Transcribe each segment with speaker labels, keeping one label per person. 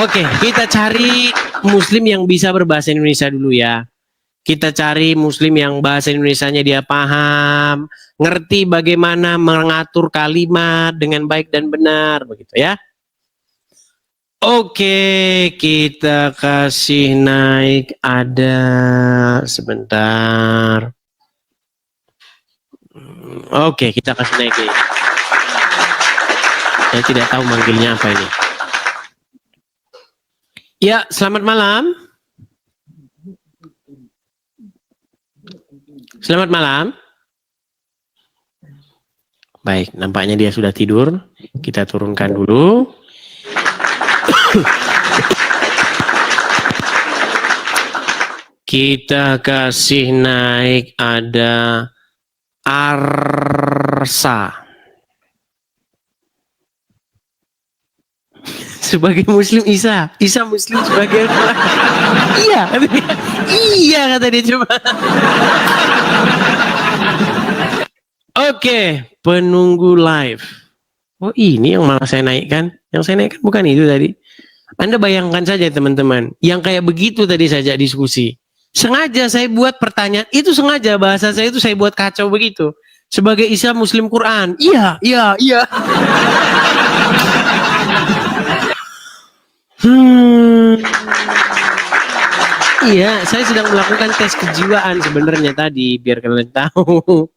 Speaker 1: Oke, kita cari muslim yang bisa berbahasa Indonesia dulu ya. Kita cari muslim yang bahasa Indonesianya dia paham, ngerti bagaimana mengatur kalimat dengan baik dan benar, begitu ya. Oke, kita kasih naik ada sebentar. Oke, kita kasih naik ini. Saya tidak tahu manggilnya apa ini. Ya, selamat malam. Selamat malam. Baik, nampaknya dia sudah tidur. Kita turunkan dulu. Kita kasih naik ada Arsa. Sebagai muslim Isa muslim sebagai iya kata dia coba. Oke, penunggu live. Oh ini yang malah saya naikkan. Yang saya naikkan bukan itu tadi. Anda bayangkan saja teman-teman, yang kayak begitu tadi saja diskusi. Sengaja saya buat pertanyaan, itu sengaja bahasa saya itu saya buat kacau begitu. Sebagai Isa muslim Quran. Iya. Iya, saya sedang melakukan tes kejiwaan sebenarnya tadi, biar kalian tahu.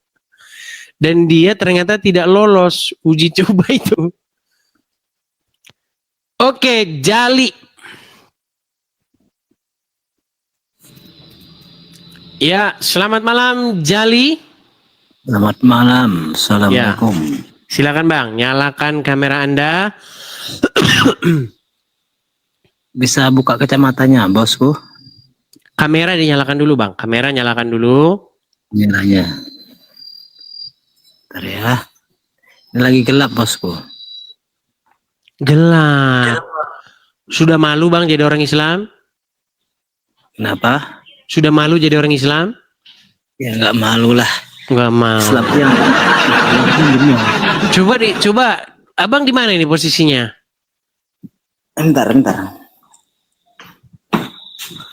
Speaker 1: Dan dia ternyata tidak lolos uji coba itu. Oke, Jali. Ya, selamat malam Jali.
Speaker 2: Selamat malam, assalamualaikum.
Speaker 1: Ya. Silakan Bang, nyalakan kamera Anda.
Speaker 2: Bisa buka kacamatanya, bosku?
Speaker 1: Kamera dinyalakan dulu Bang, kamera nyalakan dulu.
Speaker 2: Kameranya. Bentar ya. Ini lagi gelap, bosku.
Speaker 1: Gelap. Sudah malu Bang jadi orang Islam?
Speaker 2: Kenapa?
Speaker 1: Sudah malu jadi orang Islam?
Speaker 2: Ya nggak malu lah.
Speaker 1: Nggak malu.
Speaker 2: Islam yang
Speaker 1: Coba, Abang di mana ini posisinya?
Speaker 2: Entar.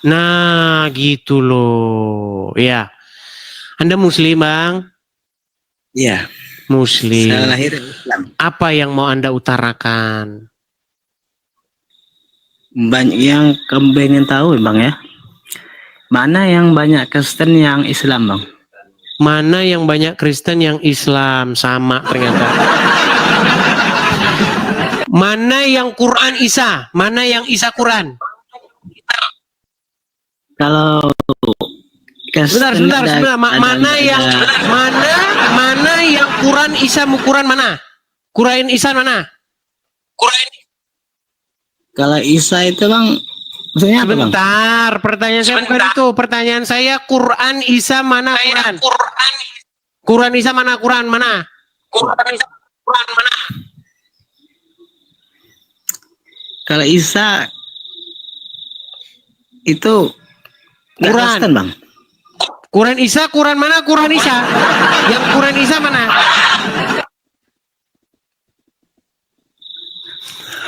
Speaker 1: Nah, gitu loh. Ya. Anda muslim, Bang?
Speaker 2: Iya.
Speaker 1: Muslim.
Speaker 2: Saya lahir Islam.
Speaker 1: Apa yang mau Anda utarakan?
Speaker 2: Banyak yang kamu pengen tahu, Bang ya. Mana yang banyak Kristen yang Islam, Bang?
Speaker 1: Mana yang banyak Kristen yang Islam? Sama ternyata. Mana yang Quran Isa? Mana yang Isa Quran?
Speaker 2: Kalau
Speaker 1: Sebentar. Mana yang Quran Isa Quran mana? Quran Isa mana?
Speaker 2: Kalau Isa itu, Bang, maksudnya apa, Bang?
Speaker 1: Sebentar, pertanyaan saya bukan itu. Pertanyaan saya Quran Isa mana Quran? Quran Isa mana Quran mana?
Speaker 2: Kalau Isa itu
Speaker 1: Quran.
Speaker 2: Kristen, Bang.
Speaker 1: Quran Isa, Quran mana? Quran Isa. Yang Quran Isa mana?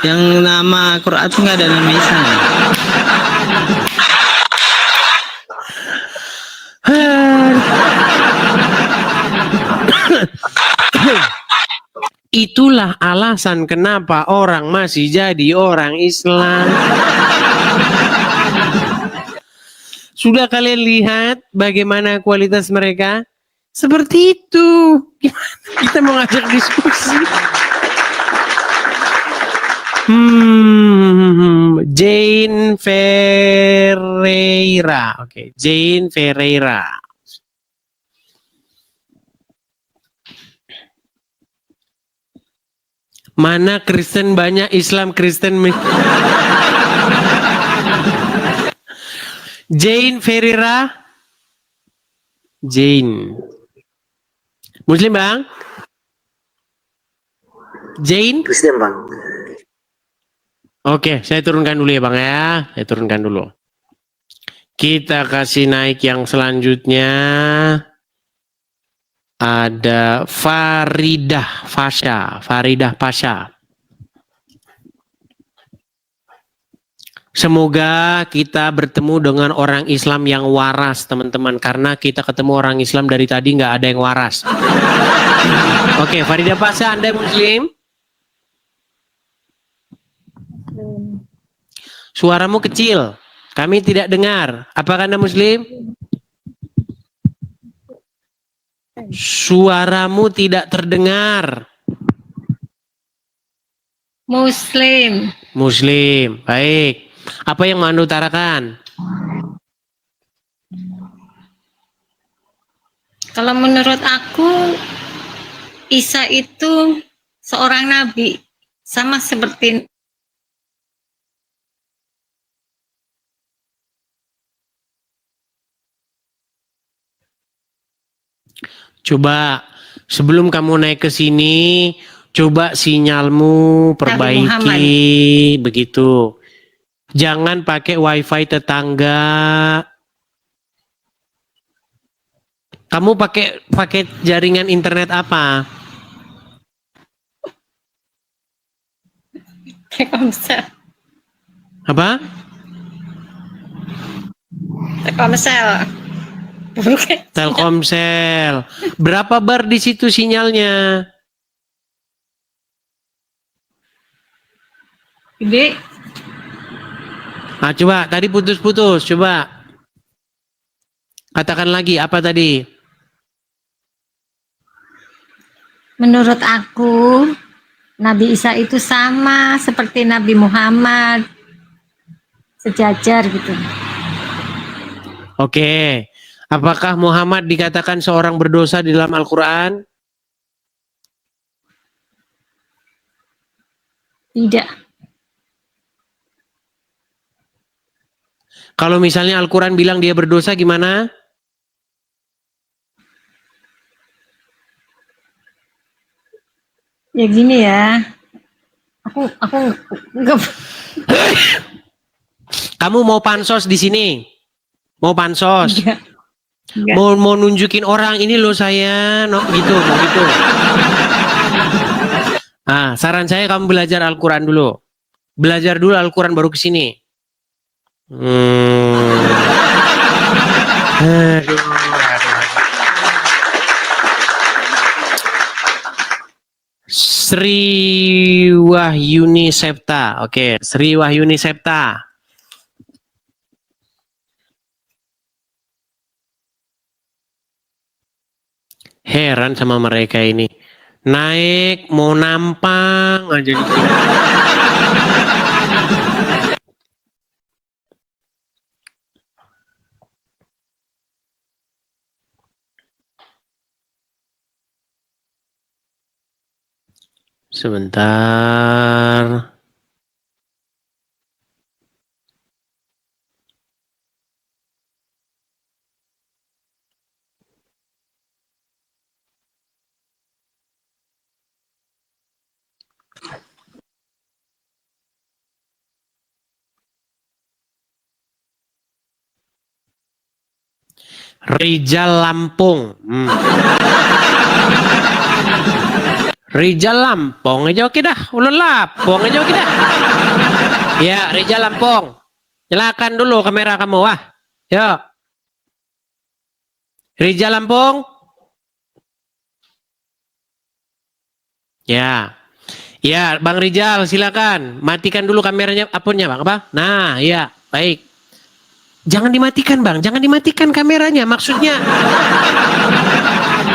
Speaker 2: Yang nama Quran itu nggak ada nama Isa.
Speaker 1: Itulah alasan kenapa orang masih jadi orang Islam. Sudah kalian lihat bagaimana kualitas mereka? Seperti itu. Gimana kita mau ngajak diskusi? Jane Ferreira. Oke, Jane Ferreira. Mana Kristen banyak, Islam Kristen. Jane Ferreira. Jane. Muslim, Bang? Jane?
Speaker 2: Kristen, Bang.
Speaker 1: Oke, saya turunkan dulu ya, Bang ya. Saya turunkan dulu. Kita kasih naik yang selanjutnya. Ada Faridah Pasha. Semoga kita bertemu dengan orang Islam yang waras, teman-teman. Karena kita ketemu orang Islam dari tadi nggak ada yang waras. Oke, Faridah Pasha, Anda Muslim? Suaramu kecil, kami tidak dengar. Apakah Anda Muslim? Suaramu tidak terdengar.
Speaker 3: Muslim.
Speaker 1: Muslim, baik. Apa yang mau Anda utarakan?
Speaker 3: Kalau menurut aku, Isa itu seorang nabi, sama seperti
Speaker 1: Coba sebelum kamu naik ke sini, coba sinyalmu perbaiki, begitu. Jangan pakai wifi tetangga. Kamu pakai jaringan internet apa?
Speaker 3: Telkomsel.
Speaker 1: Apa?
Speaker 3: Telkomsel.
Speaker 1: Telkomsel. Berapa bar di situ sinyalnya?
Speaker 3: Gede.
Speaker 1: Ah, coba tadi putus-putus, coba. Katakan lagi, apa tadi?
Speaker 3: Menurut aku, Nabi Isa itu sama seperti Nabi Muhammad, sejajar gitu.
Speaker 1: Oke. Apakah Muhammad dikatakan seorang berdosa di dalam Al-Quran?
Speaker 3: Tidak.
Speaker 1: Kalau misalnya Al-Quran bilang dia berdosa, gimana?
Speaker 3: Ya gini ya. Aku enggak.
Speaker 1: Kamu mau pansos di sini? Mau pansos?
Speaker 3: Enggak.
Speaker 1: Mau nunjukin orang ini loh saya, no, gitu. Ah, saran saya kamu belajar Al-Quran dulu. Belajar dulu Al-Quran baru ke sini. Aduh. Sri Wahyuni Septa. Oke, Sri Wahyuni Septa. Heran sama mereka ini. Naik mau nampang aja di sini. Sebentar. Rijal Lampung. Rijal Lampung aja oke dah. Ulun Lampung aja oke dah. Ya, Rijal Lampung. Nyalakan dulu kamera kamu, wah. Yuk. Rijal Lampung. Ya. Ya, Bang Rijal silakan. Matikan dulu kameranya, apunnya Bang, apa? Nah, ya, baik. Jangan dimatikan Bang, jangan dimatikan kameranya. Maksudnya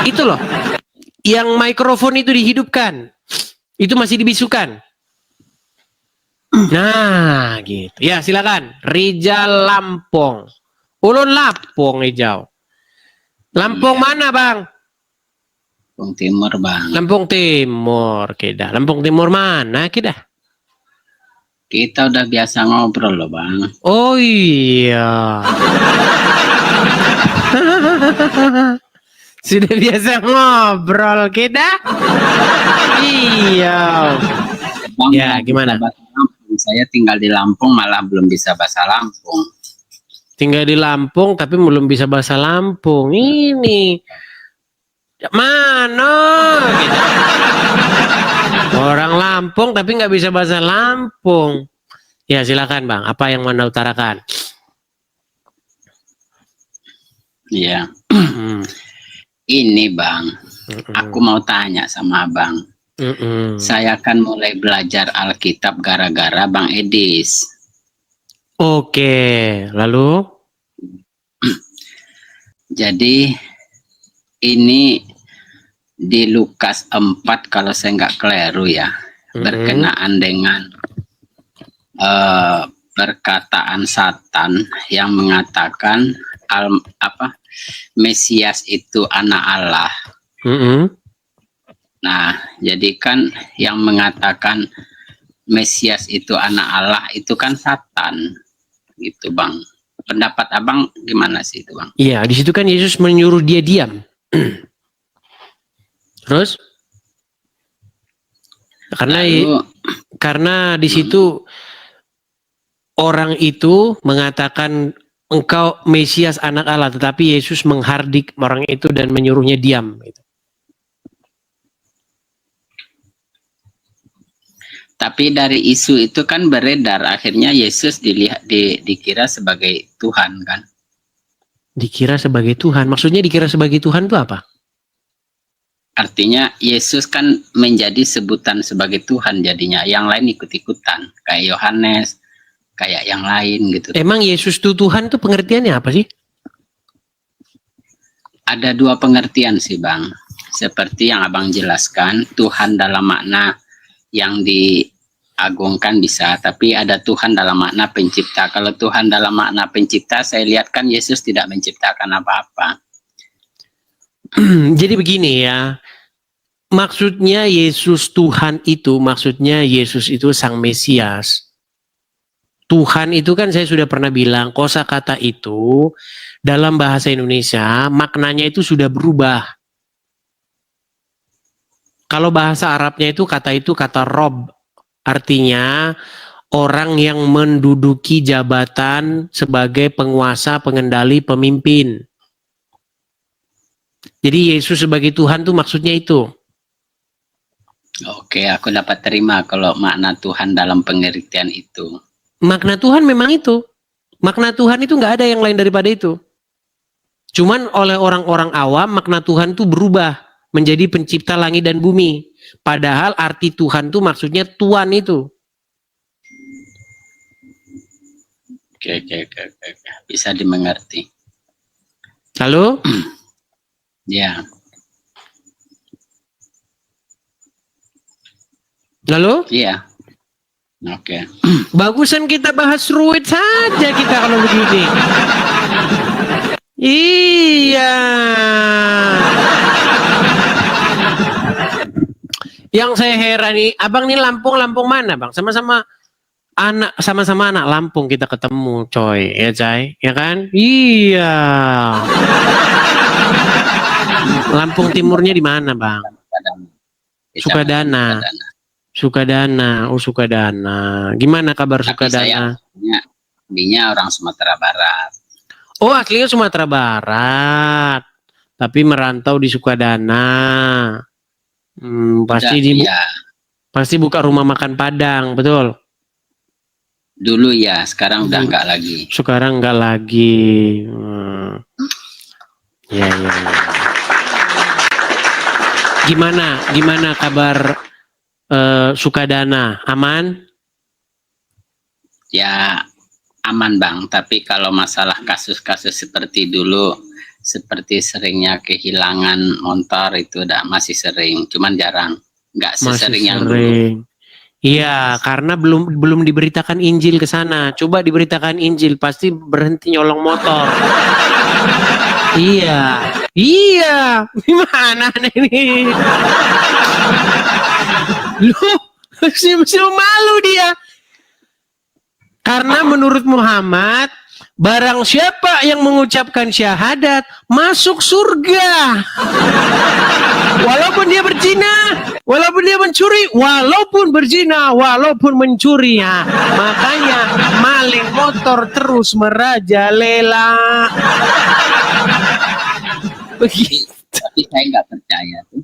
Speaker 1: itu loh. Yang mikrofon itu dihidupkan. Itu masih dibisukan. Nah, gitu. Ya, silakan. Rijal Lampung. Ulun Lampung hijau. Lampung mana, Bang?
Speaker 2: Lampung Timur, Bang.
Speaker 1: Lampung Timur, kita. Lampung Timur mana, kita?
Speaker 2: Kita udah biasa ngobrol loh, Bang.
Speaker 1: Oh iya. Sudah biasa ngobrol kita? Iya.
Speaker 2: Bang,
Speaker 1: Ya, gimana?
Speaker 2: Saya tinggal di Lampung malah belum bisa bahasa Lampung.
Speaker 1: Tinggal di Lampung tapi belum bisa bahasa Lampung. Ini Mana? Gitu. Orang Lampung tapi nggak bisa bahasa Lampung. Ya silakan Bang, apa yang Anda utarakan?
Speaker 4: Iya,
Speaker 1: Hmm.
Speaker 4: ini Bang,
Speaker 1: Mm-mm.
Speaker 4: aku mau tanya sama Bang.
Speaker 1: Mm-mm.
Speaker 4: Saya kan mulai belajar Alkitab gara-gara Bang Edis.
Speaker 1: Oke, lalu?
Speaker 4: Jadi ini di Lukas 4 kalau saya nggak keliru ya, berkenaan dengan perkataan Satan yang mengatakan Mesias itu anak Allah.
Speaker 1: Mm-mm.
Speaker 4: Nah, jadi kan yang mengatakan Mesias itu anak Allah itu kan Satan, gitu Bang. Pendapat Abang gimana sih itu Bang?
Speaker 1: Iya, di situ kan Yesus menyuruh dia diam. Terus? Karena di situ orang itu mengatakan engkau Mesias anak Allah, tetapi Yesus menghardik orang itu dan menyuruhnya diam.
Speaker 4: Tapi dari isu itu kan beredar, akhirnya Yesus dikira sebagai Tuhan kan?
Speaker 1: Dikira sebagai Tuhan, maksudnya dikira sebagai Tuhan itu apa?
Speaker 4: Artinya Yesus kan menjadi sebutan sebagai Tuhan jadinya, yang lain ikut-ikutan, kayak Yohanes, kayak yang lain gitu.
Speaker 1: Emang Yesus itu Tuhan tuh pengertiannya apa sih?
Speaker 4: Ada dua pengertian sih Bang, seperti yang Abang jelaskan, Tuhan dalam makna yang diagungkan bisa, tapi ada Tuhan dalam makna pencipta. Kalau Tuhan dalam makna pencipta, saya lihat kan Yesus tidak menciptakan apa-apa.
Speaker 1: Jadi begini ya, maksudnya Yesus Tuhan itu, maksudnya Yesus itu Sang Mesias. Tuhan itu kan saya sudah pernah bilang, kosakata itu dalam bahasa Indonesia maknanya itu sudah berubah. Kalau bahasa Arabnya itu kata Rob, artinya orang yang menduduki jabatan sebagai penguasa, pengendali, pemimpin. Jadi Yesus sebagai Tuhan tuh maksudnya itu.
Speaker 4: Oke, aku dapat terima kalau makna Tuhan dalam pengertian itu.
Speaker 1: Makna Tuhan memang itu. Makna Tuhan itu nggak ada yang lain daripada itu. Cuman oleh orang-orang awam makna Tuhan tuh berubah menjadi pencipta langit dan bumi. Padahal arti Tuhan tuh maksudnya Tuhan itu.
Speaker 4: Oke. Bisa dimengerti.
Speaker 1: Lalu?
Speaker 4: Ya.
Speaker 1: Lalu?
Speaker 4: Iya. Oke.
Speaker 1: Bagusan kita bahas ruwet saja kita kalau begini. Iya. Yang saya heran nih, abang nih Lampung mana bang? Sama-sama anak Lampung kita ketemu, coy, ya Cai, ya kan? Iya. Lampung timurnya di mana bang? Sukadana. Oh Sukadana. Gimana kabar Sukadana?
Speaker 4: Dia orang Sumatera Barat.
Speaker 1: Oh aslinya Sumatera Barat, tapi merantau di Sukadana. Pasti buka rumah makan Padang, betul?
Speaker 4: Dulu ya, sekarang udah enggak lagi.
Speaker 1: Sekarang enggak lagi. Ya. Gimana kabar Sukadana? Aman?
Speaker 4: Ya aman bang, tapi kalau masalah kasus-kasus seperti dulu, seperti seringnya kehilangan motor itu masih sering, cuman jarang, nggak sesering yang dulu.
Speaker 1: Iya, karena belum diberitakan Injil ke sana. Coba diberitakan Injil, pasti berhenti nyolong motor. Iya, gimana ini? Lu malu dia. Karena menurut Muhammad, barang siapa yang mengucapkan syahadat, masuk surga. Walaupun dia berzina, walaupun dia mencuri, walaupun berzina, walaupun mencuri. Ya. Makanya maling motor terus merajalela.
Speaker 4: Tapi saya nggak percaya tuh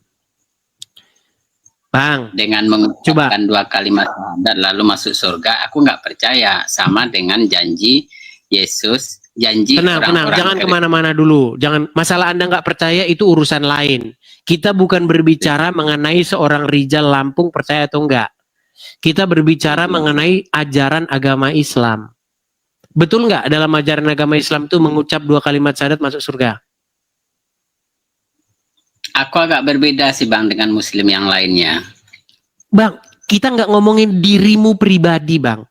Speaker 1: Bang,
Speaker 4: dengan mengucapkan 2 kalimat syahadat lalu masuk surga. Aku nggak percaya, sama dengan janji Yesus, janji
Speaker 1: tenang,
Speaker 4: orang-orang
Speaker 1: jangan
Speaker 4: Kristen.
Speaker 1: kemana-mana dulu. Jangan, masalah Anda nggak percaya itu urusan lain. Kita bukan berbicara mengenai seorang Rijal Lampung percaya atau enggak. Kita berbicara mengenai ajaran agama Islam. Betul nggak dalam ajaran agama Islam itu mengucap 2 kalimat syahadat masuk surga?
Speaker 4: Aku agak berbeda sih Bang dengan Muslim yang lainnya.
Speaker 1: Bang, kita nggak ngomongin dirimu pribadi, Bang.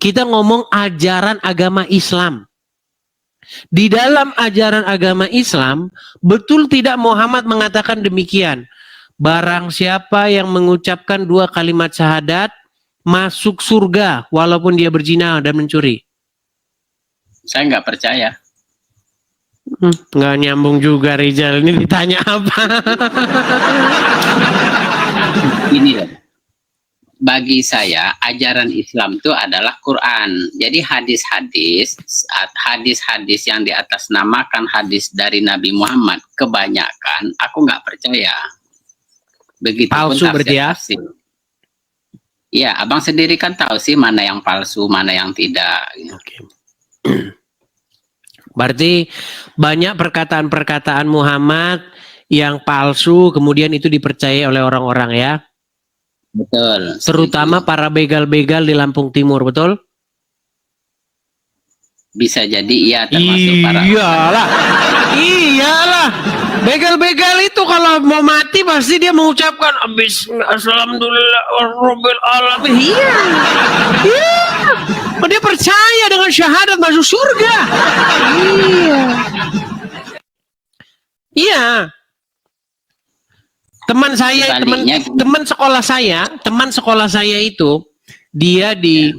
Speaker 1: Kita ngomong ajaran agama Islam. Di dalam ajaran agama Islam, betul tidak Muhammad mengatakan demikian? Barang siapa yang mengucapkan 2 kalimat syahadat, masuk surga walaupun dia berzina dan mencuri.
Speaker 4: Saya nggak percaya.
Speaker 1: Nggak nyambung juga Rizal. Ini ditanya apa?
Speaker 4: Ini loh. Bagi saya ajaran Islam itu adalah Quran. Jadi hadis-hadis yang di atas namakan hadis dari Nabi Muhammad kebanyakan aku nggak percaya. Begitupun
Speaker 1: Palsu berarti ya?
Speaker 4: tafsir. Iya, abang sendiri kan tahu sih mana yang palsu, mana yang tidak.
Speaker 1: Oke. Berarti banyak perkataan-perkataan Muhammad yang palsu kemudian itu dipercaya oleh orang-orang ya.
Speaker 4: Betul.
Speaker 1: Terutama
Speaker 4: setuju.
Speaker 1: para begal-begal di Lampung Timur, betul?
Speaker 4: Bisa jadi iya termasuk para.
Speaker 1: Iyalah. Begal-begal itu kalau mau mati pasti dia mengucapkan Alhamdulillah Rabbil Alamin. Iya. Dia percaya dengan syahadat masuk surga. Iya. Teman saya, teman sekolah saya itu dia di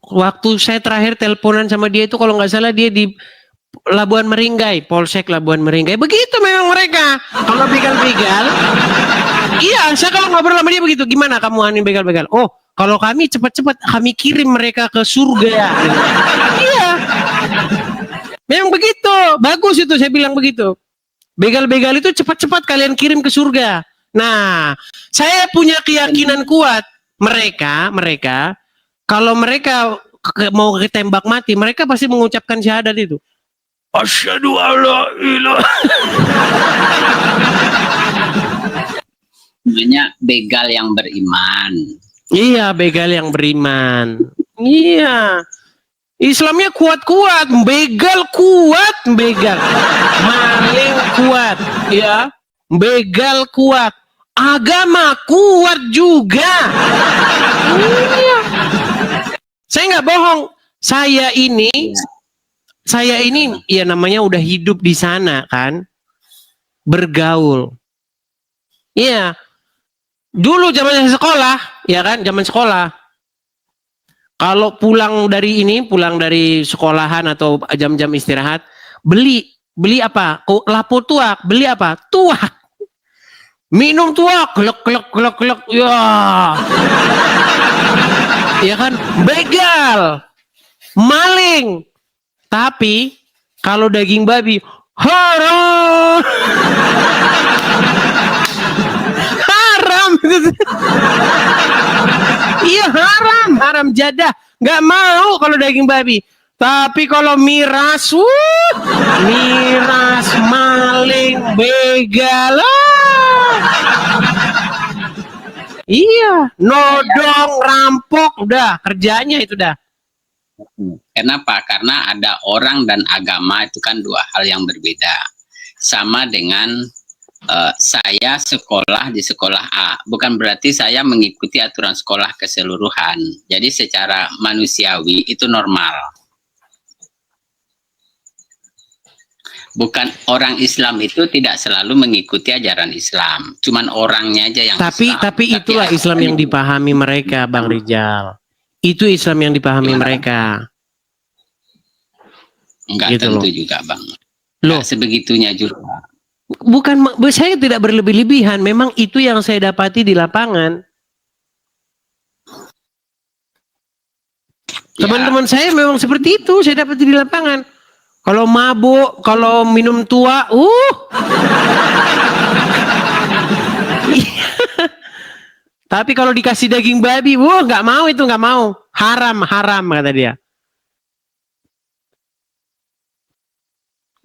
Speaker 1: waktu saya terakhir teleponan sama dia itu kalau nggak salah dia di Labuan Meringgai, Polsek Labuan Meringgai. Begitu memang mereka. Kalau begal-begal, iya, saya kalau ngobrol sama dia begitu. Gimana kamu ani begal-begal? Oh, kalau kami cepat-cepat kami kirim mereka ke surga. Iya. Memang begitu. Bagus itu saya bilang begitu. Begal-begal itu cepat-cepat kalian kirim ke surga. Nah, saya punya keyakinan kuat. Mereka kalau mereka mau ketembak mati, mereka pasti mengucapkan syahadat itu. Asyhadu alla ilaha.
Speaker 4: Namanya begal yang beriman.
Speaker 1: Iya, begal yang beriman. Iya. Islamnya kuat-kuat, begal kuat, begal. Maling kuat, ya. Begal kuat. Agama kuat juga. Iya. Saya nggak bohong. Saya ini ya namanya udah hidup di sana kan. Bergaul. Iya. Dulu zaman sekolah, ya kan, zaman sekolah. Kalau pulang dari sekolahan atau jam-jam istirahat, beli apa? Lapo tuak, beli apa? Tuak. Minum tuak, kelek. Ya. Ya kan, begal. Maling. Tapi kalau daging babi haram. Haram. Iya haram jadah. Nggak mau kalau daging babi. Tapi kalau miras, miras, maling, begal. Iya, nodong, rampok, udah kerjanya itu dah.
Speaker 4: Kenapa? Karena ada orang dan agama itu kan 2 hal yang berbeda. Sama dengan saya sekolah di sekolah A, bukan berarti saya mengikuti aturan sekolah keseluruhan. Jadi secara manusiawi itu normal. Bukan orang Islam itu tidak selalu mengikuti ajaran Islam. Cuman orangnya aja yang Islam.
Speaker 1: Tapi itulah Islam yang dipahami mereka, Bang Rijal. Itu Islam yang dipahami mereka.
Speaker 4: Enggak
Speaker 1: gitu
Speaker 4: tentu
Speaker 1: loh.
Speaker 4: juga, Bang.
Speaker 1: Loh,
Speaker 4: Enggak sebegitunya juga.
Speaker 1: Bukan, saya tidak berlebih-lebihan. Memang itu yang saya dapati di lapangan. Teman-teman saya memang seperti itu. Saya dapati di lapangan. Kalau mabuk, kalau minum tua, Tapi kalau dikasih daging babi, wah nggak mau itu, nggak mau. Haram, haram kata dia.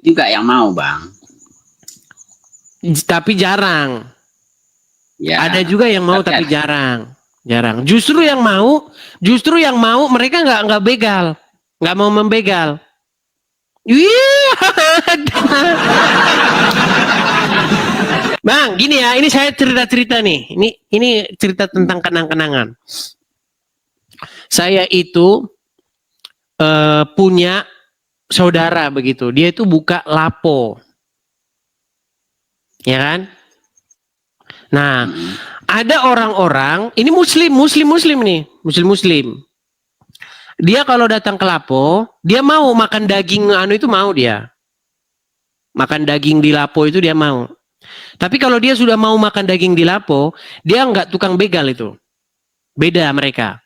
Speaker 4: Juga yang mau, Bang.
Speaker 1: Tapi jarang.
Speaker 4: Ya.
Speaker 1: Ada juga yang mau tapi
Speaker 4: Tapi
Speaker 1: jarang. Jarang. Justru yang mau mereka nggak begal. Nggak mau membegal. Iya. Bang, gini ya, ini saya cerita-cerita nih. Ini cerita tentang kenang-kenangan. Saya itu punya saudara begitu. Dia itu buka lapo. Ya kan? Nah, ada orang-orang, ini muslim nih, muslim. Dia kalau datang ke lapo, dia mau makan daging itu mau dia. Makan daging di lapo itu dia mau. Tapi kalau dia sudah mau makan daging di lapo, dia nggak tukang begal itu. Beda mereka.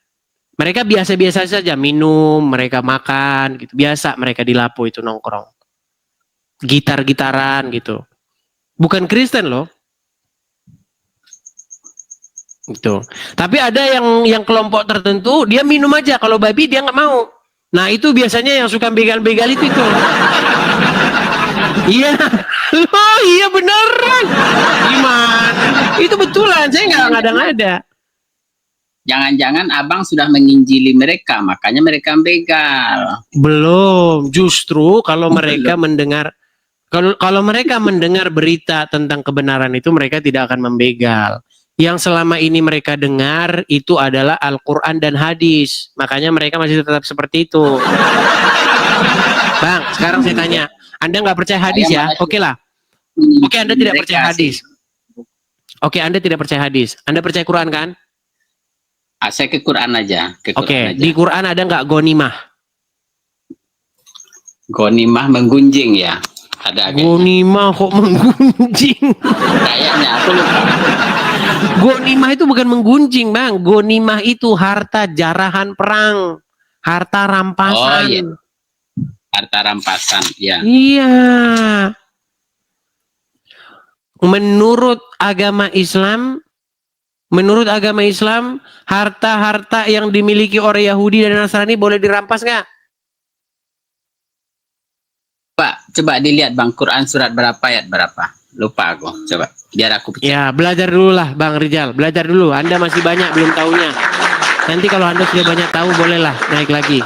Speaker 1: Mereka biasa-biasa saja minum, mereka makan gitu. Biasa mereka di lapo itu nongkrong. Gitar-gitaran gitu. Bukan Kristen loh. Gitu. Tapi ada yang kelompok tertentu dia minum aja, kalau babi dia nggak mau. Nah itu biasanya yang suka begal-begal itu. Iya, oh iya beneran. Gimana? Itu betulan, saya nggak ngada-ngada.
Speaker 4: jangan-jangan abang sudah menginjili mereka, makanya mereka begal.
Speaker 1: Belum, justru kalau mereka mendengar kalau mereka mendengar berita tentang kebenaran itu mereka tidak akan membegal. Yang selama ini mereka dengar itu adalah Al-Quran dan hadis. Makanya mereka masih tetap seperti itu. Bang, sekarang saya tanya. Anda nggak percaya hadis ya? Oke lah. Oke, Anda tidak percaya hadis. Oke, Anda tidak percaya hadis. Anda percaya Quran kan?
Speaker 4: Saya ke Quran aja.
Speaker 1: Oke, di Quran ada nggak gonimah?
Speaker 4: Gonimah menggunjing ya? Ada.
Speaker 1: Gonimah kok menggunjing?
Speaker 4: Kayaknya aku lupa.
Speaker 1: Gonimah itu bukan menggunjing, Bang. Gonimah itu harta jarahan perang, harta rampasan.
Speaker 4: Oh iya. Harta rampasan, ya.
Speaker 1: Iya. Menurut agama Islam, harta-harta yang dimiliki oleh Yahudi dan Nasrani boleh dirampas nggak?
Speaker 4: Coba dilihat Bang, Quran surat berapa ayat berapa? Lupa aku. Coba biar aku percaya.
Speaker 1: Ya, belajar dulu lah Bang Rizal. Belajar dulu. Anda masih banyak belum tahunya. Nanti kalau Anda sudah banyak tahu, bolehlah naik lagi.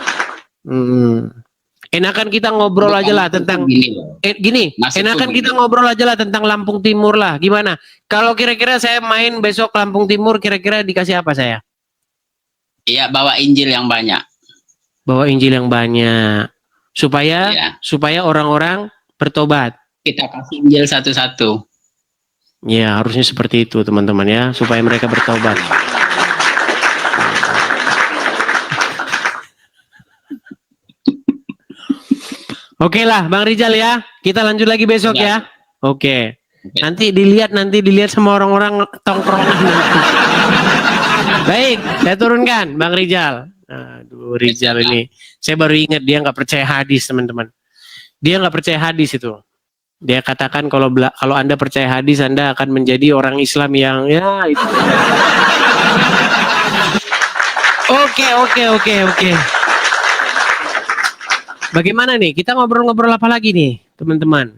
Speaker 1: Enakan kita ngobrol aja lah tentang gini. Enakan kita ngobrol aja lah tentang Lampung Timur lah. Gimana? Kalau kira-kira saya main besok Lampung Timur, kira-kira dikasih apa saya?
Speaker 4: Iya, bawa Injil yang banyak.
Speaker 1: Bawa Injil yang banyak. Supaya orang-orang bertobat.
Speaker 4: Kita kasih Injil satu-satu.
Speaker 1: Ya, harusnya seperti itu teman-teman ya, supaya mereka bertobat. Oke lah, Bang Rizal ya. Kita lanjut lagi besok ya. Oke. Nanti dilihat sama orang-orang tongkrongan. Baik, saya turunkan Bang Rizal. Aduh, Rizal ini. Saya baru ingat dia nggak percaya hadis, teman-teman. Dia nggak percaya hadis itu. Dia katakan kalau Anda percaya hadis, Anda akan menjadi orang Islam yang ya itu. Oke. Bagaimana nih? Kita ngobrol-ngobrol apa lagi nih, teman-teman?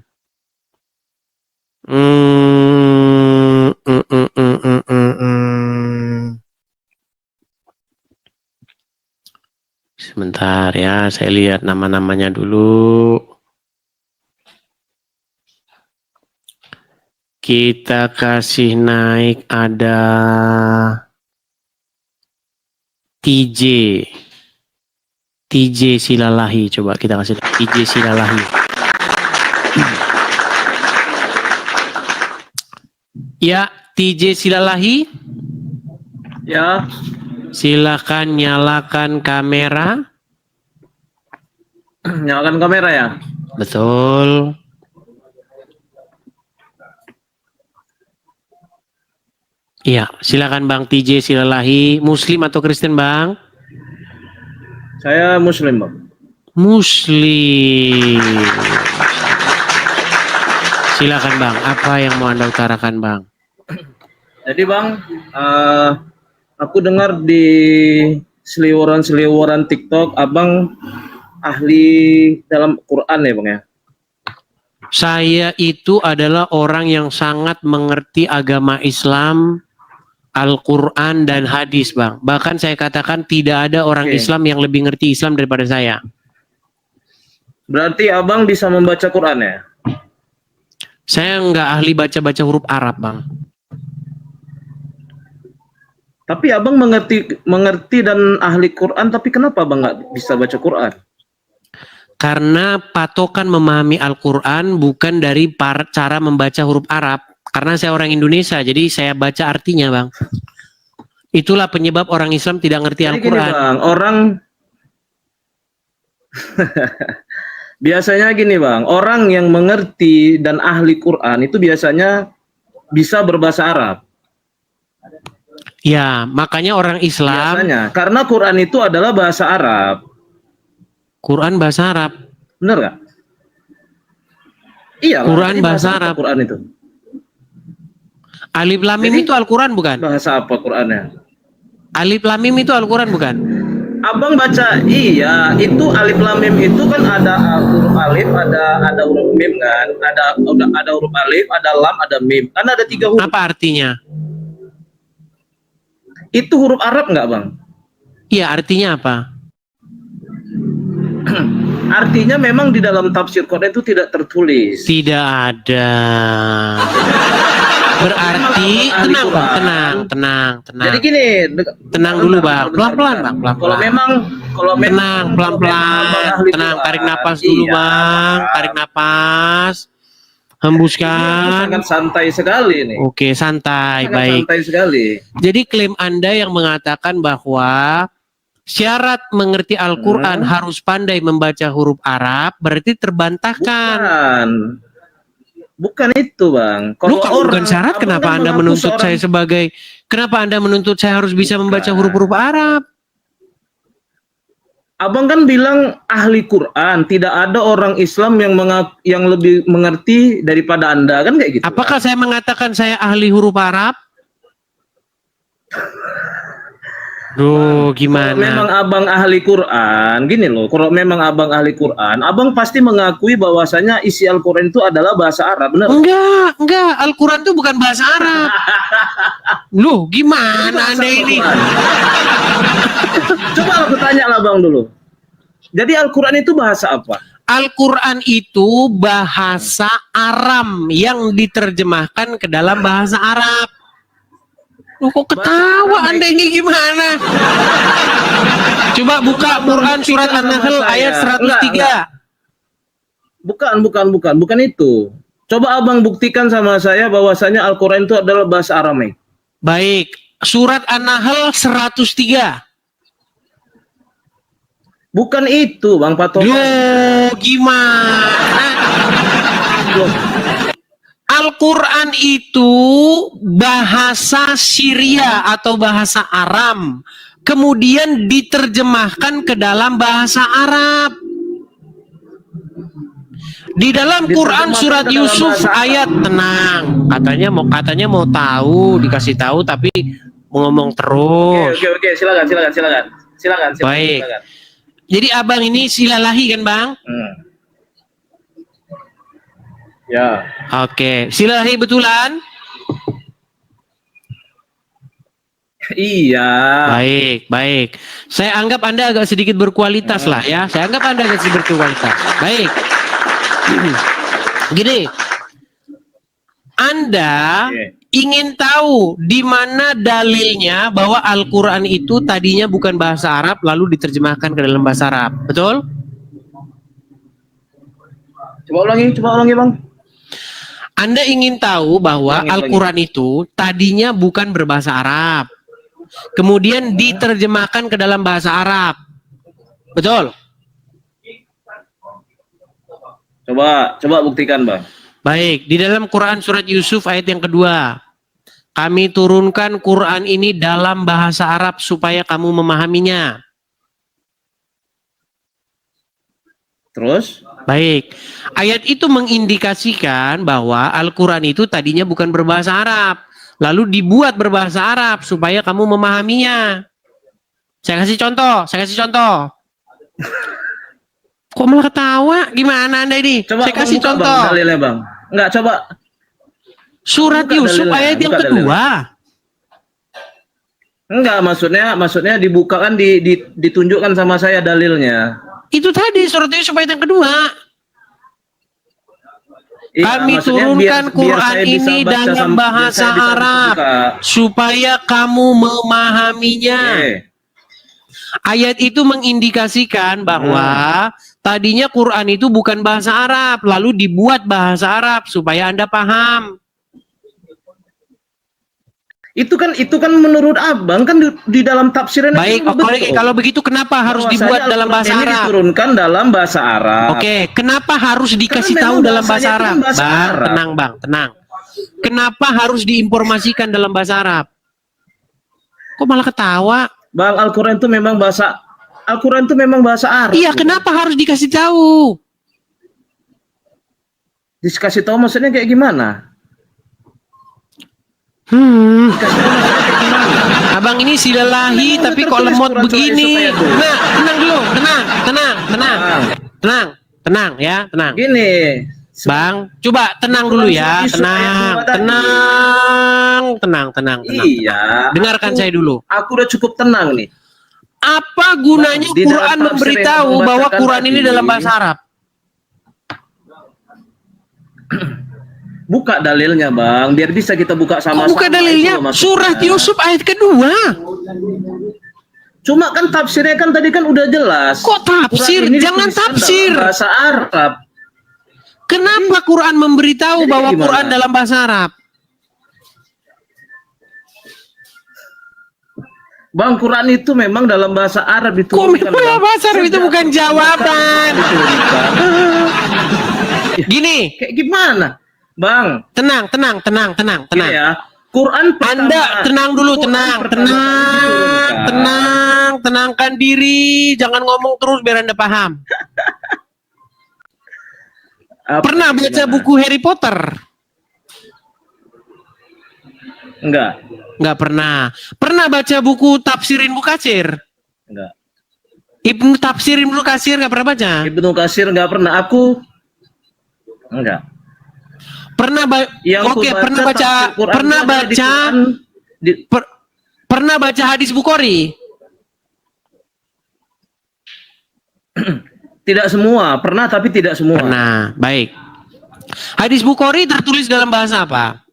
Speaker 1: Sebentar ya, saya lihat nama-namanya dulu. Kita kasih naik ada TJ Silalahi. Coba kita kasih TJ Silalahi. Ya, TJ Silalahi.
Speaker 2: Ya.
Speaker 1: Silakan nyalakan kamera.
Speaker 2: Nyalakan kamera ya?
Speaker 1: Betul. Iya, silakan Bang TJ Silalahi. Muslim atau Kristen, Bang?
Speaker 2: Saya Muslim, Bang.
Speaker 1: Muslim. Silakan Bang, apa yang mau Anda utarakan, Bang?
Speaker 2: Jadi Bang,
Speaker 5: Aku dengar di seliweran-seliweran TikTok, abang ahli dalam Quran ya bang ya?
Speaker 1: Saya itu adalah orang yang sangat mengerti agama Islam, Al-Quran dan hadis, Bang. Bahkan saya katakan tidak ada orang
Speaker 5: Oke.
Speaker 1: Islam yang lebih ngerti Islam daripada saya.
Speaker 5: Berarti abang bisa membaca Quran ya?
Speaker 1: Saya nggak ahli baca-baca huruf Arab, Bang.
Speaker 5: Tapi abang mengerti dan ahli Quran, tapi kenapa abang nggak bisa baca Quran?
Speaker 1: Karena patokan memahami Al-Quran bukan dari cara membaca huruf Arab. Karena saya orang Indonesia, jadi saya baca artinya, Bang. Itulah penyebab orang Islam tidak ngerti
Speaker 5: Jadi gini
Speaker 1: Al-Quran.
Speaker 5: bang, orang biasanya gini bang, orang yang mengerti dan ahli Quran itu biasanya bisa berbahasa Arab.
Speaker 1: Ya, makanya orang Islam,
Speaker 5: Biasanya, karena Quran itu adalah bahasa Arab.
Speaker 1: Quran bahasa Arab.
Speaker 5: Bener nggak? Iya.
Speaker 1: Quran
Speaker 5: jadi
Speaker 1: bahasa
Speaker 5: apa
Speaker 1: Arab.
Speaker 5: Quran itu.
Speaker 1: Alif Lam Mim
Speaker 5: Jadi-
Speaker 1: itu Al-Quran bukan?
Speaker 5: Bahasa apa Qurannya?
Speaker 1: Alif Lam Mim itu Al-Quran bukan?
Speaker 5: Abang baca, iya, itu alif lam mim itu kan ada huruf alif, ada huruf mim kan, ada huruf alif, ada lam, ada mim. Kan ada 3 huruf.
Speaker 1: Apa artinya?
Speaker 5: Itu huruf Arab nggak bang?
Speaker 1: Iya, artinya apa?
Speaker 5: Artinya memang di dalam tafsir Quran itu tidak tertulis.
Speaker 1: Tidak ada. Berarti tenang Bang, tenang.
Speaker 5: Jadi gini,
Speaker 1: Tenang dulu Bang, pelan-pelan Bang,
Speaker 5: Kalau
Speaker 1: pelan-pelan.
Speaker 5: memang
Speaker 1: Tenang, pelan-pelan. Tenang, tarik napas dulu Bang, tarik napas. Hembuskan.
Speaker 5: Sangat santai sekali nih.
Speaker 1: Oke, santai,
Speaker 5: Sangat
Speaker 1: baik.
Speaker 5: santai sekali.
Speaker 1: Jadi klaim Anda yang mengatakan bahwa syarat mengerti Al-Quran harus pandai membaca huruf Arab, berarti terbantahkan.
Speaker 5: Bukan itu bang.
Speaker 1: Lu kalau bukan syarat,
Speaker 5: abang
Speaker 1: kenapa
Speaker 5: kan
Speaker 1: Anda
Speaker 5: mengaku
Speaker 1: menuntut
Speaker 5: seorang-
Speaker 1: saya sebagai, kenapa Anda menuntut saya harus bisa membaca
Speaker 5: Bukan.
Speaker 1: huruf-huruf Arab?
Speaker 5: Abang kan bilang ahli Quran, tidak ada orang Islam yang lebih mengerti daripada Anda, kan kayak gitu.
Speaker 1: Apakah saya mengatakan saya ahli huruf Arab? Duh,
Speaker 5: Kalau memang
Speaker 1: gimana?
Speaker 5: abang ahli Quran, gini loh, kalau memang abang ahli Quran, abang pasti mengakui bahwasanya isi Al-Quran itu adalah bahasa Arab, benar?
Speaker 1: Enggak. Al-Quran itu bukan bahasa Arab. Loh, gimana Anda ini?
Speaker 5: Coba aku tanya lah bang dulu. Jadi Al-Quran itu bahasa apa?
Speaker 1: Al-Quran itu bahasa Aram yang diterjemahkan ke dalam bahasa Arab. Loh, kok ketawa Anda ini gimana? Coba buka Quran surat An-Nahl ayat 103.
Speaker 5: Bukan itu. Coba abang buktikan sama saya bahwasanya Al-Quran itu adalah bahasa Aramaik.
Speaker 1: Baik, surat An-Nahl 103.
Speaker 5: Bukan itu bang Patokan.
Speaker 1: Loh, gimana?
Speaker 5: Loh,
Speaker 1: Al-Quran itu bahasa Syria atau bahasa Aram. Kemudian diterjemahkan ke dalam bahasa Arab. Di dalam Quran surat Yusuf ayat, tenang. Katanya mau tahu, dikasih tahu tapi ngomong terus.
Speaker 5: Oke, silakan.
Speaker 1: Baik.
Speaker 5: Silakan.
Speaker 1: Jadi abang ini silalahi kan bang?
Speaker 5: Ya.
Speaker 1: Oke, silalahi betulan?
Speaker 5: Iya.
Speaker 1: Baik. Saya anggap Anda agak sedikit berkualitas lah ya. Saya anggap Anda agak sedikit berkualitas. Baik. Gini, Anda ingin tahu di mana dalilnya bahwa Al-Quran itu tadinya bukan bahasa Arab lalu diterjemahkan ke dalam bahasa Arab. Betul?
Speaker 5: Coba ulangi bang.
Speaker 1: Anda ingin tahu bahwa Al-Quran itu tadinya bukan berbahasa Arab. Kemudian diterjemahkan ke dalam bahasa Arab. Betul?
Speaker 5: Coba buktikan bang.
Speaker 1: Baik, di dalam Quran surat Yusuf ayat yang kedua. Kami turunkan Quran ini dalam bahasa Arab supaya kamu memahaminya.
Speaker 5: Terus?
Speaker 1: Baik, ayat itu mengindikasikan bahwa Al-Quran itu tadinya bukan berbahasa Arab. lalu dibuat berbahasa Arab supaya kamu memahaminya. Saya kasih contoh. Kok malah ketawa? Gimana Anda ini?
Speaker 5: Coba
Speaker 1: Saya kasih
Speaker 5: buka,
Speaker 1: contoh.
Speaker 5: Bang, dalilnya Bang. Enggak, coba.
Speaker 1: Surat
Speaker 5: Buka
Speaker 1: Yusuf
Speaker 5: dalilnya,
Speaker 1: ayat yang
Speaker 5: buka
Speaker 1: kedua.
Speaker 5: Enggak, maksudnya dibukakan ditunjukkan sama saya dalilnya.
Speaker 1: Itu tadi surat Yusuf ayat yang kedua.
Speaker 5: Iya,
Speaker 1: Kami
Speaker 5: maksudnya
Speaker 1: turunkan
Speaker 5: biar
Speaker 1: Quran
Speaker 5: saya bisa
Speaker 1: ini
Speaker 5: baca
Speaker 1: dalam
Speaker 5: biar
Speaker 1: bahasa
Speaker 5: saya bisa
Speaker 1: Arab
Speaker 5: buka.
Speaker 1: supaya kamu memahaminya.
Speaker 5: Oke.
Speaker 1: Ayat itu mengindikasikan bahwa tadinya Quran itu bukan bahasa Arab, lalu dibuat bahasa Arab supaya Anda paham.
Speaker 5: Itu kan menurut Abang kan di dalam tafsirnya
Speaker 1: Baik,
Speaker 5: kan betul.
Speaker 1: kalau begitu kenapa harus
Speaker 5: Bahwasanya
Speaker 1: dibuat dalam
Speaker 5: Al-Quran
Speaker 1: bahasa
Speaker 5: ini
Speaker 1: Arab?
Speaker 5: diturunkan dalam bahasa Arab.
Speaker 1: Oke, kenapa harus dikasih
Speaker 5: Karena
Speaker 1: tahu
Speaker 5: memang
Speaker 1: dalam bahasa
Speaker 5: bahasanya itu
Speaker 1: Arab?
Speaker 5: kan bahasa
Speaker 1: Bang,
Speaker 5: Arab.
Speaker 1: tenang Bang, tenang. Kenapa harus diinformasikan dalam bahasa Arab? Kok malah ketawa?
Speaker 5: Bang, Al-Quran itu memang bahasa Arab.
Speaker 1: Iya, kenapa harus dikasih tahu?
Speaker 5: Dikasih tahu maksudnya kayak gimana?
Speaker 1: Abang ini silalahi
Speaker 5: Memang
Speaker 1: tapi
Speaker 5: udah
Speaker 1: kok
Speaker 5: tertulis
Speaker 1: lemot
Speaker 5: Quran surah
Speaker 1: begini.
Speaker 5: Yusuf ayat dua.
Speaker 1: Nah, tenang dulu, tenang ya, tenang.
Speaker 5: Gini,
Speaker 1: Bang, coba tenang dulu ya,
Speaker 5: Yusuf ayat dua tadi.
Speaker 1: tenang.
Speaker 5: Iya.
Speaker 1: Dengarkan saya dulu.
Speaker 5: Aku udah cukup tenang nih.
Speaker 1: Apa gunanya
Speaker 5: Di dalam
Speaker 1: Quran
Speaker 5: tafsir
Speaker 1: memberitahu
Speaker 5: yang
Speaker 1: bahwa
Speaker 5: membacakan
Speaker 1: Quran ini
Speaker 5: tadi,
Speaker 1: dalam bahasa Arab?
Speaker 5: Buka dalilnya Bang, biar bisa kita buka sama-sama.
Speaker 1: Buka dalilnya,
Speaker 5: Itu maksudnya.
Speaker 1: surat Yusuf ayat kedua.
Speaker 5: Cuma kan tafsirnya kan tadi kan udah jelas.
Speaker 1: Kok tafsir?
Speaker 5: Quran ini
Speaker 1: Jangan
Speaker 5: dituliskan
Speaker 1: tafsir.
Speaker 5: dalam bahasa Arab.
Speaker 1: Kenapa Quran memberitahu
Speaker 5: Jadi
Speaker 1: bahwa
Speaker 5: gimana?
Speaker 1: Quran dalam bahasa Arab?
Speaker 5: Bang, Quran itu memang dalam bahasa Arab
Speaker 1: Kok
Speaker 5: diturunkan.
Speaker 1: memang
Speaker 5: Bang.
Speaker 1: bahasa Arab itu
Speaker 5: Sejak
Speaker 1: bukan jawaban?
Speaker 5: diturunkan.
Speaker 1: Gini,
Speaker 5: Kayak gimana? Bang,
Speaker 1: tenang.
Speaker 5: gini ya. Quran pertama.
Speaker 1: Anda tenang dulu,
Speaker 5: Quran pertama kali diturunkan.
Speaker 1: tenangkan diri, jangan ngomong terus biar Anda paham.
Speaker 5: Apa,
Speaker 1: Pernah baca
Speaker 5: gimana?
Speaker 1: buku Harry Potter?
Speaker 5: Enggak.
Speaker 1: Nggak pernah. Pernah baca buku Tafsir Ibnu Katsir?
Speaker 5: Enggak.
Speaker 1: Tafsir Ibnu Katsir nggak pernah baca?
Speaker 5: Ibnu Katsir enggak pernah. Aku enggak.
Speaker 1: Pernah
Speaker 5: Yang
Speaker 1: Oke,
Speaker 5: ku
Speaker 1: pernah baca
Speaker 5: tafsir Quran
Speaker 1: pernah
Speaker 5: itu ada di
Speaker 1: baca
Speaker 5: Quran,
Speaker 1: pernah baca hadis Bukhari?
Speaker 5: tidak semua, pernah tapi tidak semua.
Speaker 1: Pernah. Baik. Hadis Bukhari tertulis dalam bahasa apa?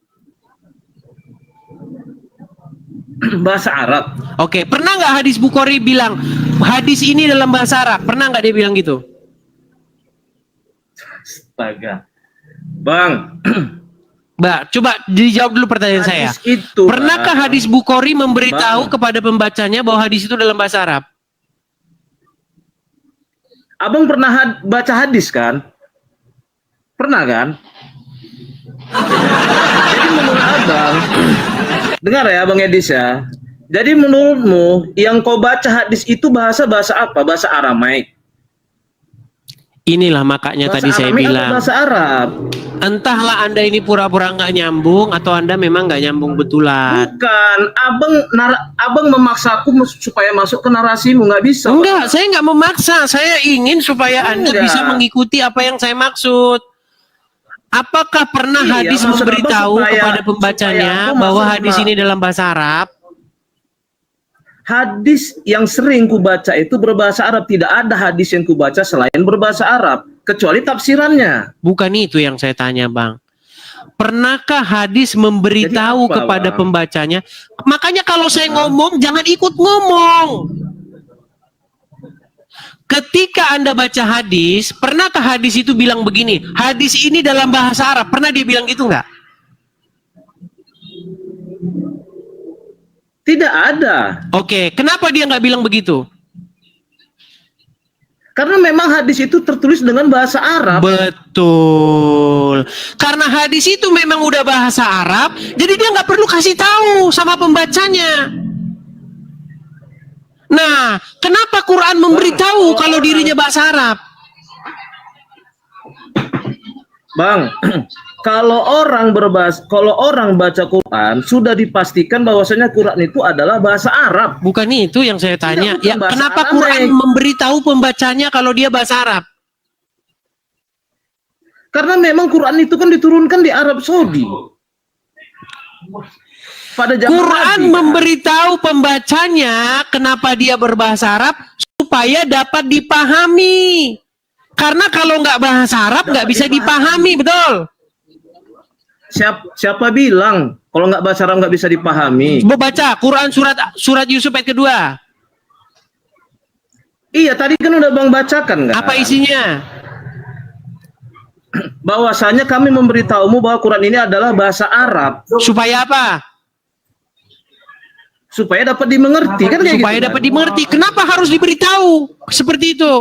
Speaker 5: Bahasa Arab.
Speaker 1: Oke, pernah nggak hadis Bukhari bilang hadis ini dalam bahasa Arab? Pernah nggak dia bilang gitu?
Speaker 5: Astaga. Bang,
Speaker 1: Mbak, coba dijawab dulu pertanyaan saya.
Speaker 5: hadis itu.
Speaker 1: Pernahkah
Speaker 5: Bang,
Speaker 1: hadis Bukhari memberitahu
Speaker 5: Bang.
Speaker 1: kepada pembacanya bahwa hadis itu dalam bahasa Arab?
Speaker 5: Abang pernah baca hadis kan? Pernah kan? Jadi menurut Abang, dengar ya Bang Edis ya. Jadi menurutmu yang kau baca hadis itu bahasa apa? Bahasa Aramaik.
Speaker 1: Inilah makanya
Speaker 5: Bahasa
Speaker 1: tadi saya
Speaker 5: Aramaik atau
Speaker 1: bilang,
Speaker 5: bahasa Arab.
Speaker 1: entahlah Anda ini pura-pura nggak nyambung atau Anda memang nggak nyambung betulan.
Speaker 5: Bukan, abang memaksaku supaya masuk ke narasimu, nggak bisa.
Speaker 1: Enggak, saya nggak memaksa. Saya ingin supaya Anda
Speaker 5: Enggak.
Speaker 1: bisa mengikuti apa yang saya maksud. Apakah pernah
Speaker 5: Iya,
Speaker 1: hadis
Speaker 5: maksud Abang
Speaker 1: memberitahu
Speaker 5: supaya-
Speaker 1: kepada pembacanya
Speaker 5: supaya aku
Speaker 1: bahwa
Speaker 5: masuk
Speaker 1: hadis ini dalam bahasa Arab?
Speaker 5: Hadis yang sering kubaca itu berbahasa Arab. Tidak ada hadis yang kubaca selain berbahasa Arab, kecuali tafsirannya.
Speaker 1: Bukan itu yang saya tanya, Bang. Pernahkah hadis memberitahu
Speaker 5: Jadi apa,
Speaker 1: kepada
Speaker 5: Bang?
Speaker 1: pembacanya? Makanya kalau saya ngomong, jangan ikut ngomong. Ketika Anda baca hadis, pernahkah hadis itu bilang begini, hadis ini dalam bahasa Arab? Pernah dia bilang gitu nggak?
Speaker 5: Tidak ada.
Speaker 1: Oke, kenapa dia nggak bilang begitu?
Speaker 5: Karena memang hadis itu tertulis dengan bahasa Arab.
Speaker 1: Betul. Karena hadis itu memang udah bahasa Arab, jadi dia nggak perlu kasih tahu sama pembacanya. Nah, kenapa Quran memberitahu kalau dirinya bahasa Arab?
Speaker 5: Bang, Kalau orang baca Quran sudah dipastikan bahwasanya Quran itu adalah bahasa Arab.
Speaker 1: Bukan itu yang saya tanya.
Speaker 5: Tidak, bukan
Speaker 1: Ya,
Speaker 5: bahasa
Speaker 1: kenapa
Speaker 5: Arab,
Speaker 1: Quran memberitahu pembacanya kalau dia bahasa Arab?
Speaker 5: Karena memang Quran itu kan diturunkan di Arab Saudi. Pada zaman
Speaker 1: Quran
Speaker 5: Nabi,
Speaker 1: memberitahu pembacanya kenapa dia berbahasa Arab supaya dapat dipahami. Karena kalau nggak bahasa Arab nggak bisa dipahami, betul?
Speaker 5: Siapa bilang kalau nggak bahasa Arab nggak bisa dipahami?
Speaker 1: Baca Quran surat Yusuf ayat kedua.
Speaker 5: Iya, tadi kan udah Bang bacakan nggak?
Speaker 1: Apa isinya?
Speaker 5: Bahwasanya kami memberitahumu bahwa Quran ini adalah bahasa Arab
Speaker 1: Supaya apa?
Speaker 5: supaya dapat dimengerti, kan kayak
Speaker 1: Supaya
Speaker 5: gitu,
Speaker 1: dapat
Speaker 5: kan?
Speaker 1: dimengerti. Kenapa harus diberitahu seperti itu?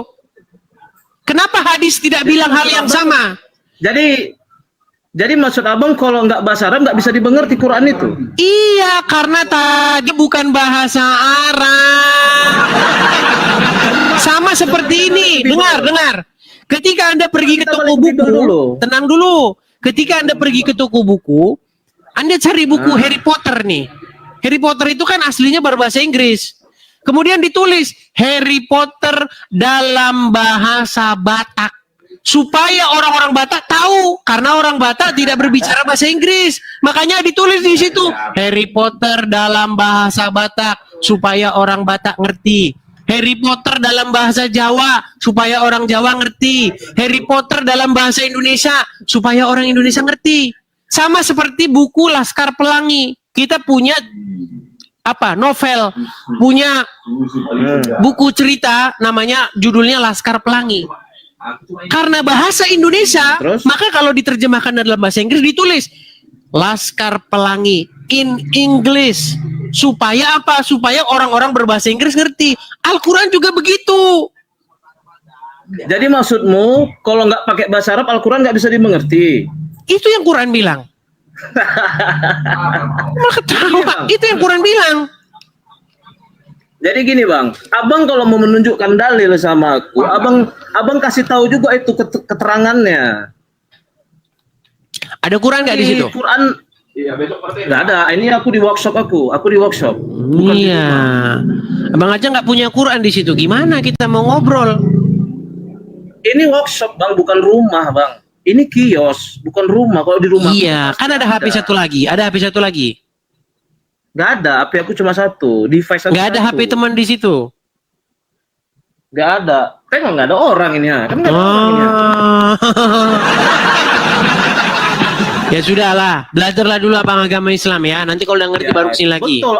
Speaker 1: Kenapa hadis tidak bilang hal yang sama?
Speaker 5: Jadi maksud abang kalau nggak bahasa Arab nggak bisa dimengerti Quran itu?
Speaker 1: Iya, karena tadi bukan bahasa Arab. Sama seperti ini. Dengar. Ketika Anda pergi ke
Speaker 5: Kita
Speaker 1: toko
Speaker 5: balik
Speaker 1: buku,
Speaker 5: dulu.
Speaker 1: tenang dulu. Ketika Anda pergi ke toko buku, Anda cari buku Harry Potter nih. Harry Potter itu kan aslinya berbahasa Inggris. Kemudian ditulis Harry Potter dalam bahasa Batak. Supaya orang-orang Batak tahu, karena orang Batak tidak berbicara bahasa Inggris. Makanya ditulis di situ Harry Potter dalam bahasa Batak supaya orang Batak ngerti. Harry Potter dalam bahasa Jawa supaya orang Jawa ngerti. Harry Potter dalam bahasa Indonesia supaya orang Indonesia ngerti. Sama seperti buku Laskar Pelangi. Kita punya novel, punya buku cerita namanya judulnya Laskar Pelangi. Karena bahasa Indonesia,
Speaker 5: Terus?
Speaker 1: maka kalau diterjemahkan dalam bahasa Inggris ditulis Laskar Pelangi in English. Supaya apa? Supaya orang-orang berbahasa Inggris ngerti. Al-Quran juga begitu.
Speaker 5: Jadi maksudmu kalau nggak pakai bahasa Arab Al-Quran nggak bisa dimengerti?
Speaker 1: Itu yang Quran bilang. Malah ketawa. Itu yang Quran bilang.
Speaker 5: Jadi gini Bang, abang kalau mau menunjukkan dalil sama aku, abang kasih tahu juga itu keterangannya.
Speaker 1: Ada Quran nggak di situ?
Speaker 5: Quran nggak ada. Ini aku di workshop di workshop. Bukan di
Speaker 1: Iya.
Speaker 5: rumah.
Speaker 1: Abang aja nggak punya Quran di situ. Gimana kita mau ngobrol?
Speaker 5: Ini workshop Bang, bukan rumah Bang. Ini kios, bukan rumah. Kalau di rumah.
Speaker 1: Iya, kan ada HP satu lagi. Ada HP satu lagi.
Speaker 5: Nggak ada. HP aku cuma satu. Device aku
Speaker 1: Nggak ada
Speaker 5: satu.
Speaker 1: HP teman di situ.
Speaker 5: Nggak ada. Kan nggak ada orang ini ya. Kan nggak ada orang ini. Ya.
Speaker 1: Ya sudahlah, belajarlah dulu apa agama Islam ya. Nanti kalau udah ngerti baru kesini lagi.
Speaker 5: Betul.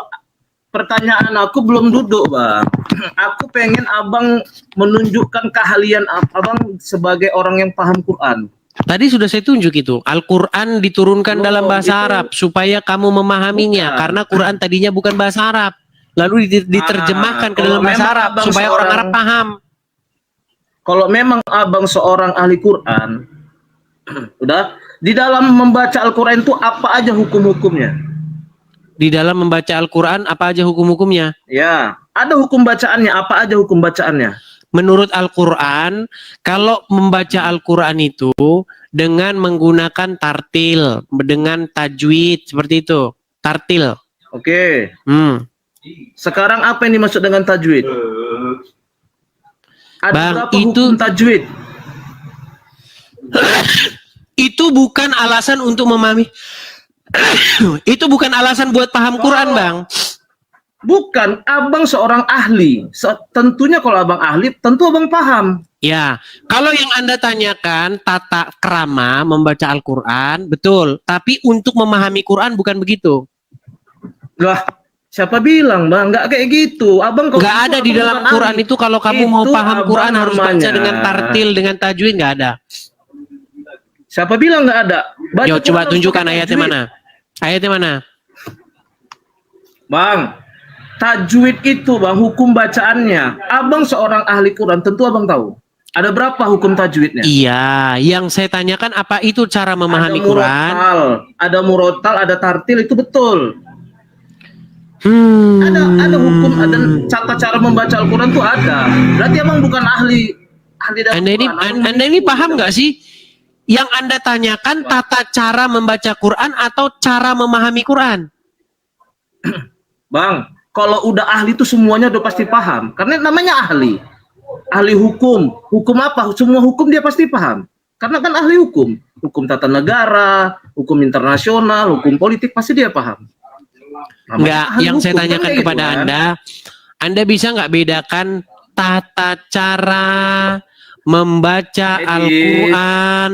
Speaker 5: Pertanyaan aku belum duduk, Bang. Aku pengen Abang menunjukkan keahlian Abang sebagai orang yang paham Quran.
Speaker 1: Tadi sudah saya tunjuk itu. Al-Quran diturunkan dalam bahasa
Speaker 5: itu-
Speaker 1: Arab supaya kamu memahaminya.
Speaker 5: Bukan.
Speaker 1: Karena Quran tadinya bukan bahasa Arab. Lalu diterjemahkan ke
Speaker 5: kalau
Speaker 1: dalam bahasa
Speaker 5: memang
Speaker 1: Arab
Speaker 5: Abang
Speaker 1: supaya orang
Speaker 5: seorang-
Speaker 1: Arab paham.
Speaker 5: Kalau memang Abang seorang ahli Quran, udah di dalam membaca Al-Quran itu apa aja hukum-hukumnya?
Speaker 1: Di dalam membaca Al-Quran apa aja hukum-hukumnya?
Speaker 5: Ya, ada hukum bacaannya. Apa aja hukum bacaannya?
Speaker 1: Menurut Al-Quran, kalau membaca Al-Quran itu dengan menggunakan tartil, dengan tajwid, seperti itu. Tartil.
Speaker 5: Oke.
Speaker 1: Hmm.
Speaker 5: Sekarang apa yang dimaksud dengan tajwid? Ada
Speaker 1: Bang,
Speaker 5: berapa
Speaker 1: itu-
Speaker 5: hukum tajwid?
Speaker 1: Itu bukan alasan untuk memahami. Itu bukan alasan buat paham Quran, Bang.
Speaker 5: Bukan, Abang seorang ahli. Tentunya kalau Abang ahli, tentu Abang paham.
Speaker 1: Ya, kalau yang Anda tanyakan tata krama membaca Al-Quran, betul. Tapi untuk memahami Quran bukan begitu.
Speaker 5: Lah, siapa bilang Bang? Nggak kayak gitu. Abang kalau
Speaker 1: Nggak
Speaker 5: gitu,
Speaker 1: ada di
Speaker 5: Abang
Speaker 1: dalam
Speaker 5: bukan
Speaker 1: Quran
Speaker 5: ahli.
Speaker 1: itu kalau kamu mau
Speaker 5: Itu
Speaker 1: paham
Speaker 5: Abang
Speaker 1: Quran harus baca
Speaker 5: namanya.
Speaker 1: dengan tartil, dengan tajwid, nggak ada.
Speaker 5: Siapa bilang nggak ada? Baca
Speaker 1: Yo,
Speaker 5: Quran
Speaker 1: coba
Speaker 5: harus
Speaker 1: tunjukkan
Speaker 5: pakai
Speaker 1: ayatnya
Speaker 5: tajwid.
Speaker 1: mana. Ayatnya mana?
Speaker 5: Bang, tajwid itu Bang, hukum bacaannya. Abang seorang ahli Quran, tentu Abang tahu. Ada berapa hukum tajwidnya?
Speaker 1: Iya, yang saya tanyakan apa itu cara memahami
Speaker 5: ada
Speaker 1: Quran?
Speaker 5: ada murotal, ada tartil, itu betul.
Speaker 1: Hmm.
Speaker 5: Ada hukum, ada tata cara membaca Al-Quran tuh ada. Berarti Abang bukan ahli dalam
Speaker 1: Anda ini,
Speaker 5: Quran. Abang
Speaker 1: Anda ini paham nggak sih? Yang Anda tanyakan tata cara membaca Quran atau cara memahami Quran?
Speaker 5: Bang, kalau udah ahli itu semuanya udah pasti paham. Karena namanya ahli. Ahli hukum. Hukum apa? Semua hukum dia pasti paham. Karena kan ahli hukum. Hukum tata negara, hukum internasional, hukum politik pasti dia paham.
Speaker 1: Enggak, yang saya
Speaker 5: hukum,
Speaker 1: tanyakan
Speaker 5: kan
Speaker 1: kepada
Speaker 5: gitu,
Speaker 1: Anda bisa nggak bedakan tata cara membaca
Speaker 5: Edis.
Speaker 1: Al-Quran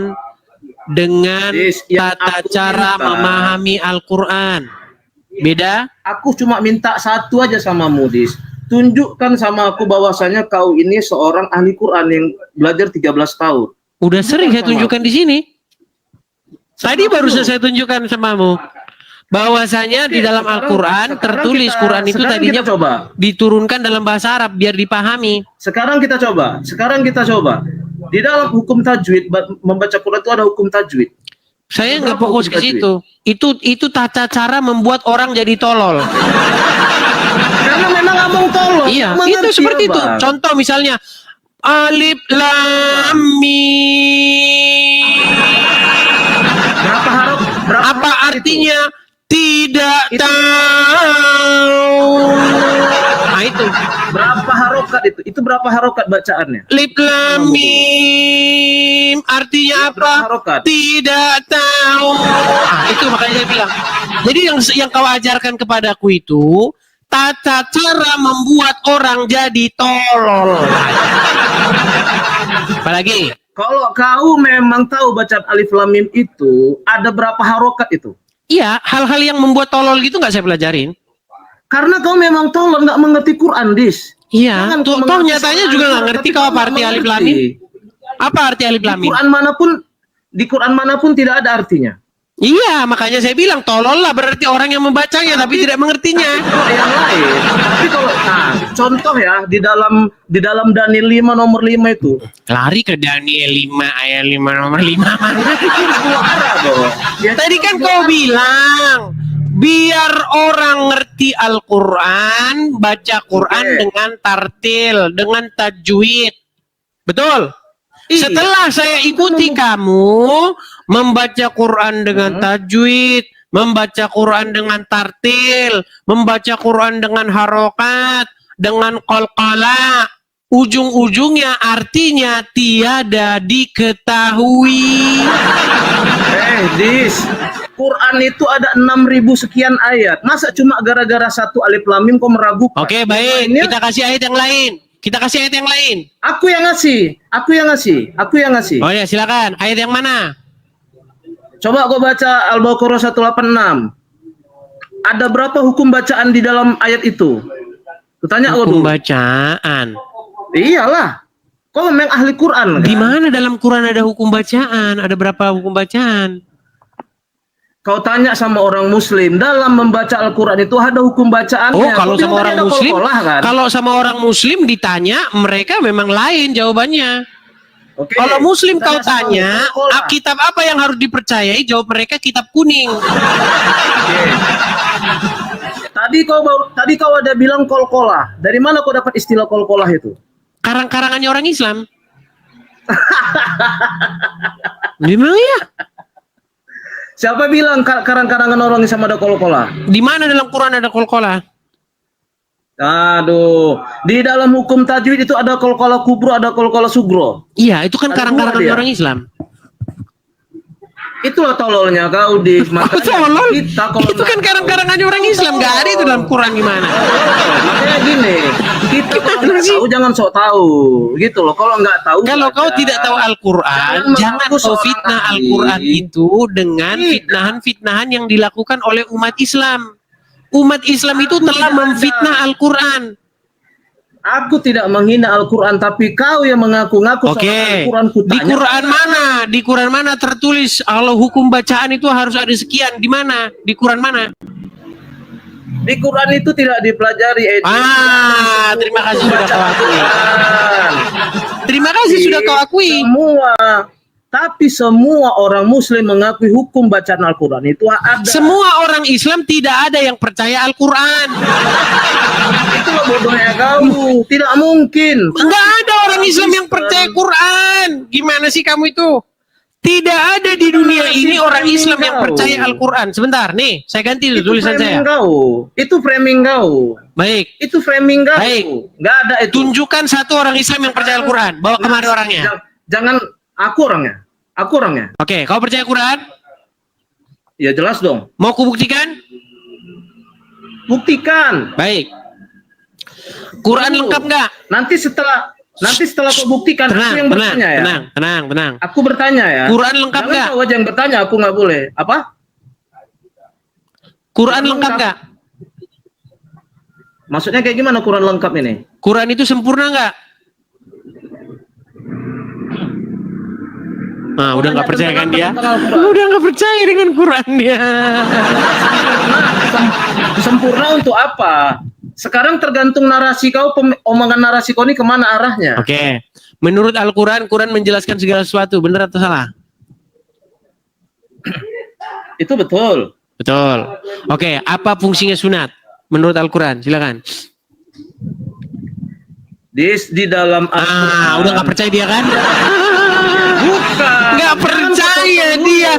Speaker 1: dengan
Speaker 5: Yang
Speaker 1: tata
Speaker 5: aku
Speaker 1: cara
Speaker 5: minta,
Speaker 1: memahami Al-Quran? Beda?
Speaker 5: Aku cuma minta satu aja sama Mudis. Tunjukkan sama aku bahwasanya kau ini seorang ahli Quran yang belajar 13 tahun.
Speaker 1: Udah sering saya
Speaker 5: sama
Speaker 1: tunjukkan di sini. Tadi baru saya tunjukkan samamu. Bahwasanya di dalam Al-Quran tertulis Quran itu tadinya
Speaker 5: coba.
Speaker 1: diturunkan dalam bahasa Arab biar dipahami.
Speaker 5: Sekarang kita coba. Di dalam hukum tajwid, membaca Quran itu ada hukum tajwid.
Speaker 1: Saya nggak
Speaker 5: Berapa
Speaker 1: fokus
Speaker 5: hukum
Speaker 1: ke situ. Itu tata cara membuat orang jadi tolol.
Speaker 5: Karena memang abang tolong.
Speaker 1: Iya,
Speaker 5: Mengerti,
Speaker 1: itu seperti itu.
Speaker 5: Abang.
Speaker 1: Contoh misalnya alif lam mim.
Speaker 5: Berapa
Speaker 1: Apa
Speaker 5: harokat
Speaker 1: artinya? Tidak
Speaker 5: Itu.
Speaker 1: tahu. Nah itu.
Speaker 5: Berapa harokat itu? Itu berapa harokat bacaannya?
Speaker 1: Alif lam mim artinya apa?
Speaker 5: Berapa harokat?
Speaker 1: Tidak tahu. Itu makanya saya bilang. Jadi yang kau ajarkan kepadaku itu tata cara membuat orang jadi tolol. Apalagi?
Speaker 5: Kalau kau memang tahu bacaan alif lam mim itu ada berapa harokat itu?
Speaker 1: Iya, hal-hal yang membuat tolol gitu nggak saya pelajarin.
Speaker 5: Karena kau memang tolol, nggak mengerti Quran, Dis.
Speaker 1: Iya,
Speaker 5: Jangan
Speaker 1: toh
Speaker 5: kau mengerti
Speaker 1: nyatanya juga
Speaker 5: Quran,
Speaker 1: nggak ngerti
Speaker 5: tapi
Speaker 1: kau
Speaker 5: kau
Speaker 1: apa
Speaker 5: nggak
Speaker 1: arti alif lam
Speaker 5: mengerti.
Speaker 1: mim. Apa arti alif lam mim?
Speaker 5: Di Quran manapun tidak ada artinya.
Speaker 1: Iya, makanya saya bilang tolol lah berarti orang yang membacanya tapi tidak mengertinya.
Speaker 5: Kalau yang lain, tapi kalau contoh ya di dalam Daniel 5 nomor 5 itu
Speaker 1: Lari ke Daniel 5 ayat 5 nomor 5.
Speaker 5: semua Arab loh. Ya,
Speaker 1: Tadi kan kau bilang biar orang ngerti Al-Quran, baca Quran
Speaker 5: Oke.
Speaker 1: dengan tartil, dengan tajwid. Betul?
Speaker 5: Iya.
Speaker 1: Setelah saya ikuti kamu membaca Quran dengan tajwid, membaca Quran dengan tartil, membaca Quran dengan harokat, dengan qalqala, ujung-ujungnya artinya tiada diketahui.
Speaker 5: Dis, Quran itu ada 6.000 sekian ayat. Masa cuma gara-gara satu alif lam mim kau meragukan?
Speaker 1: Oke, baik.
Speaker 5: Lainnya,
Speaker 1: Kita kasih ayat yang lain. Kita kasih ayat yang lain.
Speaker 5: Aku yang ngasih.
Speaker 1: Oh ya, silakan. Ayat yang mana?
Speaker 5: Coba kau baca Al-Baqarah 186. Ada berapa hukum bacaan di dalam ayat itu? Kutanya kau
Speaker 1: Hukum
Speaker 5: dulu.
Speaker 1: bacaan.
Speaker 5: Iyalah. Kau memang ahli Quran kan?
Speaker 1: Di mana dalam Quran ada hukum bacaan? Ada berapa hukum bacaan?
Speaker 5: Kau tanya sama orang Muslim, dalam membaca Al-Quran itu ada hukum bacaannya.
Speaker 1: Oh, kalau
Speaker 5: Kau
Speaker 1: sama
Speaker 5: bilang
Speaker 1: orang
Speaker 5: tadi ada
Speaker 1: Muslim,
Speaker 5: kol-kolah, kan?
Speaker 1: kalau sama orang Muslim ditanya, mereka memang lain jawabannya.
Speaker 5: Oke.
Speaker 1: Kalau Muslim
Speaker 5: Tanya
Speaker 1: kau
Speaker 5: sama
Speaker 1: tanya,
Speaker 5: kol-kolah.
Speaker 1: kitab apa yang harus dipercayai? Jawab mereka kitab kuning.
Speaker 5: Oke. Tadi kau ada bilang kol-kolah. Dari mana kau dapat istilah kol-kolah itu?
Speaker 1: Karang-karangannya orang Islam. Gimana ya?
Speaker 5: Siapa bilang karang-karangan orang sama ada kol-kolah?
Speaker 1: Di mana dalam Quran ada kol-kolah?
Speaker 5: Aduh, di dalam hukum tajwid itu ada kol-kolah kubro, ada kol-kolah sugro.
Speaker 1: Iya, itu kan
Speaker 5: Ada
Speaker 1: karang-karangan
Speaker 5: dua dia.
Speaker 1: orang Islam.
Speaker 5: Itulah tololnya kau di
Speaker 1: Oh, tolol.
Speaker 5: kita kalau
Speaker 1: Itu kan karang-karangannya orang Islam, nggak ada itu dalam Quran gimana?
Speaker 5: makanya gini, kita kalau
Speaker 1: Gimana
Speaker 5: nggak
Speaker 1: sih?
Speaker 5: tahu jangan sok tahu, gitu loh. Kalau nggak tahu,
Speaker 1: Kalau kau
Speaker 5: baca.
Speaker 1: tidak tahu Al-Quran,
Speaker 5: Jangan
Speaker 1: jangan
Speaker 5: mengaku
Speaker 1: kau
Speaker 5: seorang
Speaker 1: fitnah
Speaker 5: ahli.
Speaker 1: Al-Quran itu dengan
Speaker 5: Tidak.
Speaker 1: fitnahan-fitnahan yang dilakukan oleh umat Islam. Umat Islam itu telah
Speaker 5: tidak
Speaker 1: memfitnah
Speaker 5: ada.
Speaker 1: Al-Quran.
Speaker 5: Aku tidak menghina Al-Quran, tapi kau yang mengaku-ngaku
Speaker 1: Oke,
Speaker 5: Al-Quran.
Speaker 1: di Quran mana? Di Quran mana tertulis kalau hukum bacaan itu harus ada sekian? Di mana? Di Quran mana?
Speaker 5: Di Quran itu tidak dipelajari.
Speaker 1: Terima kasih sudah kau akui. Terima kasih sudah kau akui.
Speaker 5: Tapi semua orang Muslim mengakui hukum bacaan Al-Quran itu ada.
Speaker 1: Semua orang Islam tidak ada yang percaya Al-Quran.
Speaker 5: Itulah bodohnya kamu. Tidak mungkin.
Speaker 1: Enggak ada orang Islam yang percaya Quran. Gimana sih kamu itu? Tidak ada di dunia
Speaker 5: Narasi
Speaker 1: ini orang
Speaker 5: framing
Speaker 1: Islam yang
Speaker 5: kau.
Speaker 1: percaya Al-Quran. Sebentar, nih, saya ganti dulu tulisan saya.
Speaker 5: Itu framing kau.
Speaker 1: Baik,
Speaker 5: Itu framing kau.
Speaker 1: Baik.
Speaker 5: Nggak ada itu.
Speaker 1: tunjukkan satu orang Islam yang percaya Al-Quran. Bawa kemari orangnya.
Speaker 5: Jangan aku orangnya. Aku orangnya.
Speaker 1: Oke, kau percaya Quran?
Speaker 5: Ya jelas dong.
Speaker 1: Mau kubuktikan?
Speaker 5: Buktikan.
Speaker 1: Baik. Quran lengkap nggak?
Speaker 5: Nanti setelah kau buktikan, aku
Speaker 1: Tenang,
Speaker 5: yang
Speaker 1: tenang,
Speaker 5: bertanya ya.
Speaker 1: tenang.
Speaker 5: Aku bertanya ya.
Speaker 1: Quran lengkap
Speaker 5: Jangan
Speaker 1: nggak?
Speaker 5: kau aja yang bertanya, aku nggak boleh. Apa?
Speaker 1: Quran lengkap nggak?
Speaker 5: Maksudnya kayak gimana Quran lengkap ini?
Speaker 1: Quran itu sempurna nggak? Nah, udah nggak percaya kan dia? Udah nggak percaya dengan Quran dia.
Speaker 5: Sempurna untuk apa? Sekarang tergantung narasi kau, omongan narasi kau ini kemana arahnya?
Speaker 1: Oke, menurut Al-Quran, Quran menjelaskan segala sesuatu, benar atau salah?
Speaker 5: Itu betul.
Speaker 1: Betul. Oke, apa fungsinya sunat? Menurut Al-Quran, silakan.
Speaker 5: Di dalam Al-Quran.
Speaker 1: Udah nggak percaya dia kan?
Speaker 5: Bukan.
Speaker 1: Nggak percaya dia.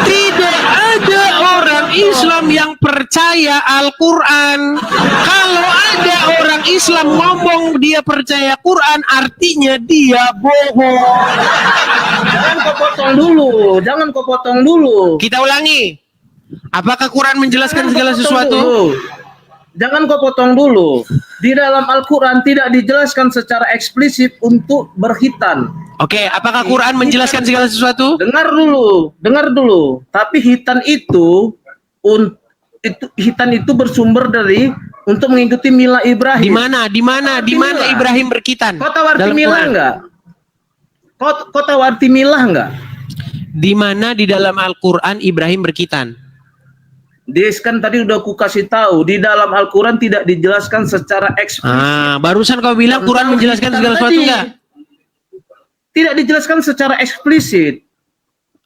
Speaker 1: Tidak ada orang Islam yang percaya Al-Quran. Kalau ada orang Islam ngomong dia percaya Quran, artinya dia bohong.
Speaker 5: Jangan kau potong dulu.
Speaker 1: Kita ulangi. Apakah Quran menjelaskan segala
Speaker 5: Potong
Speaker 1: sesuatu?
Speaker 5: dulu. Jangan kau potong dulu. Di dalam Al-Quran tidak dijelaskan secara eksplisit untuk berhitan.
Speaker 1: Oke, apakah Quran menjelaskan segala sesuatu?
Speaker 5: Dengar dulu. Tapi hitan itu bersumber dari untuk mengikuti mila Ibrahim.
Speaker 1: Di mana Ibrahim berkitan?
Speaker 5: Kau tahu arti
Speaker 1: dalam
Speaker 5: milah
Speaker 1: Quran?
Speaker 5: enggak? Kau tahu arti milah enggak?
Speaker 1: Di mana di dalam Al-Quran Ibrahim berkitan?
Speaker 5: Des, kan tadi udah aku kasih tahu di dalam Al-Quran tidak dijelaskan secara eksplisit.
Speaker 1: Barusan kau bilang Quran menjelaskan segala sesuatu enggak?
Speaker 5: Tidak dijelaskan secara eksplisit.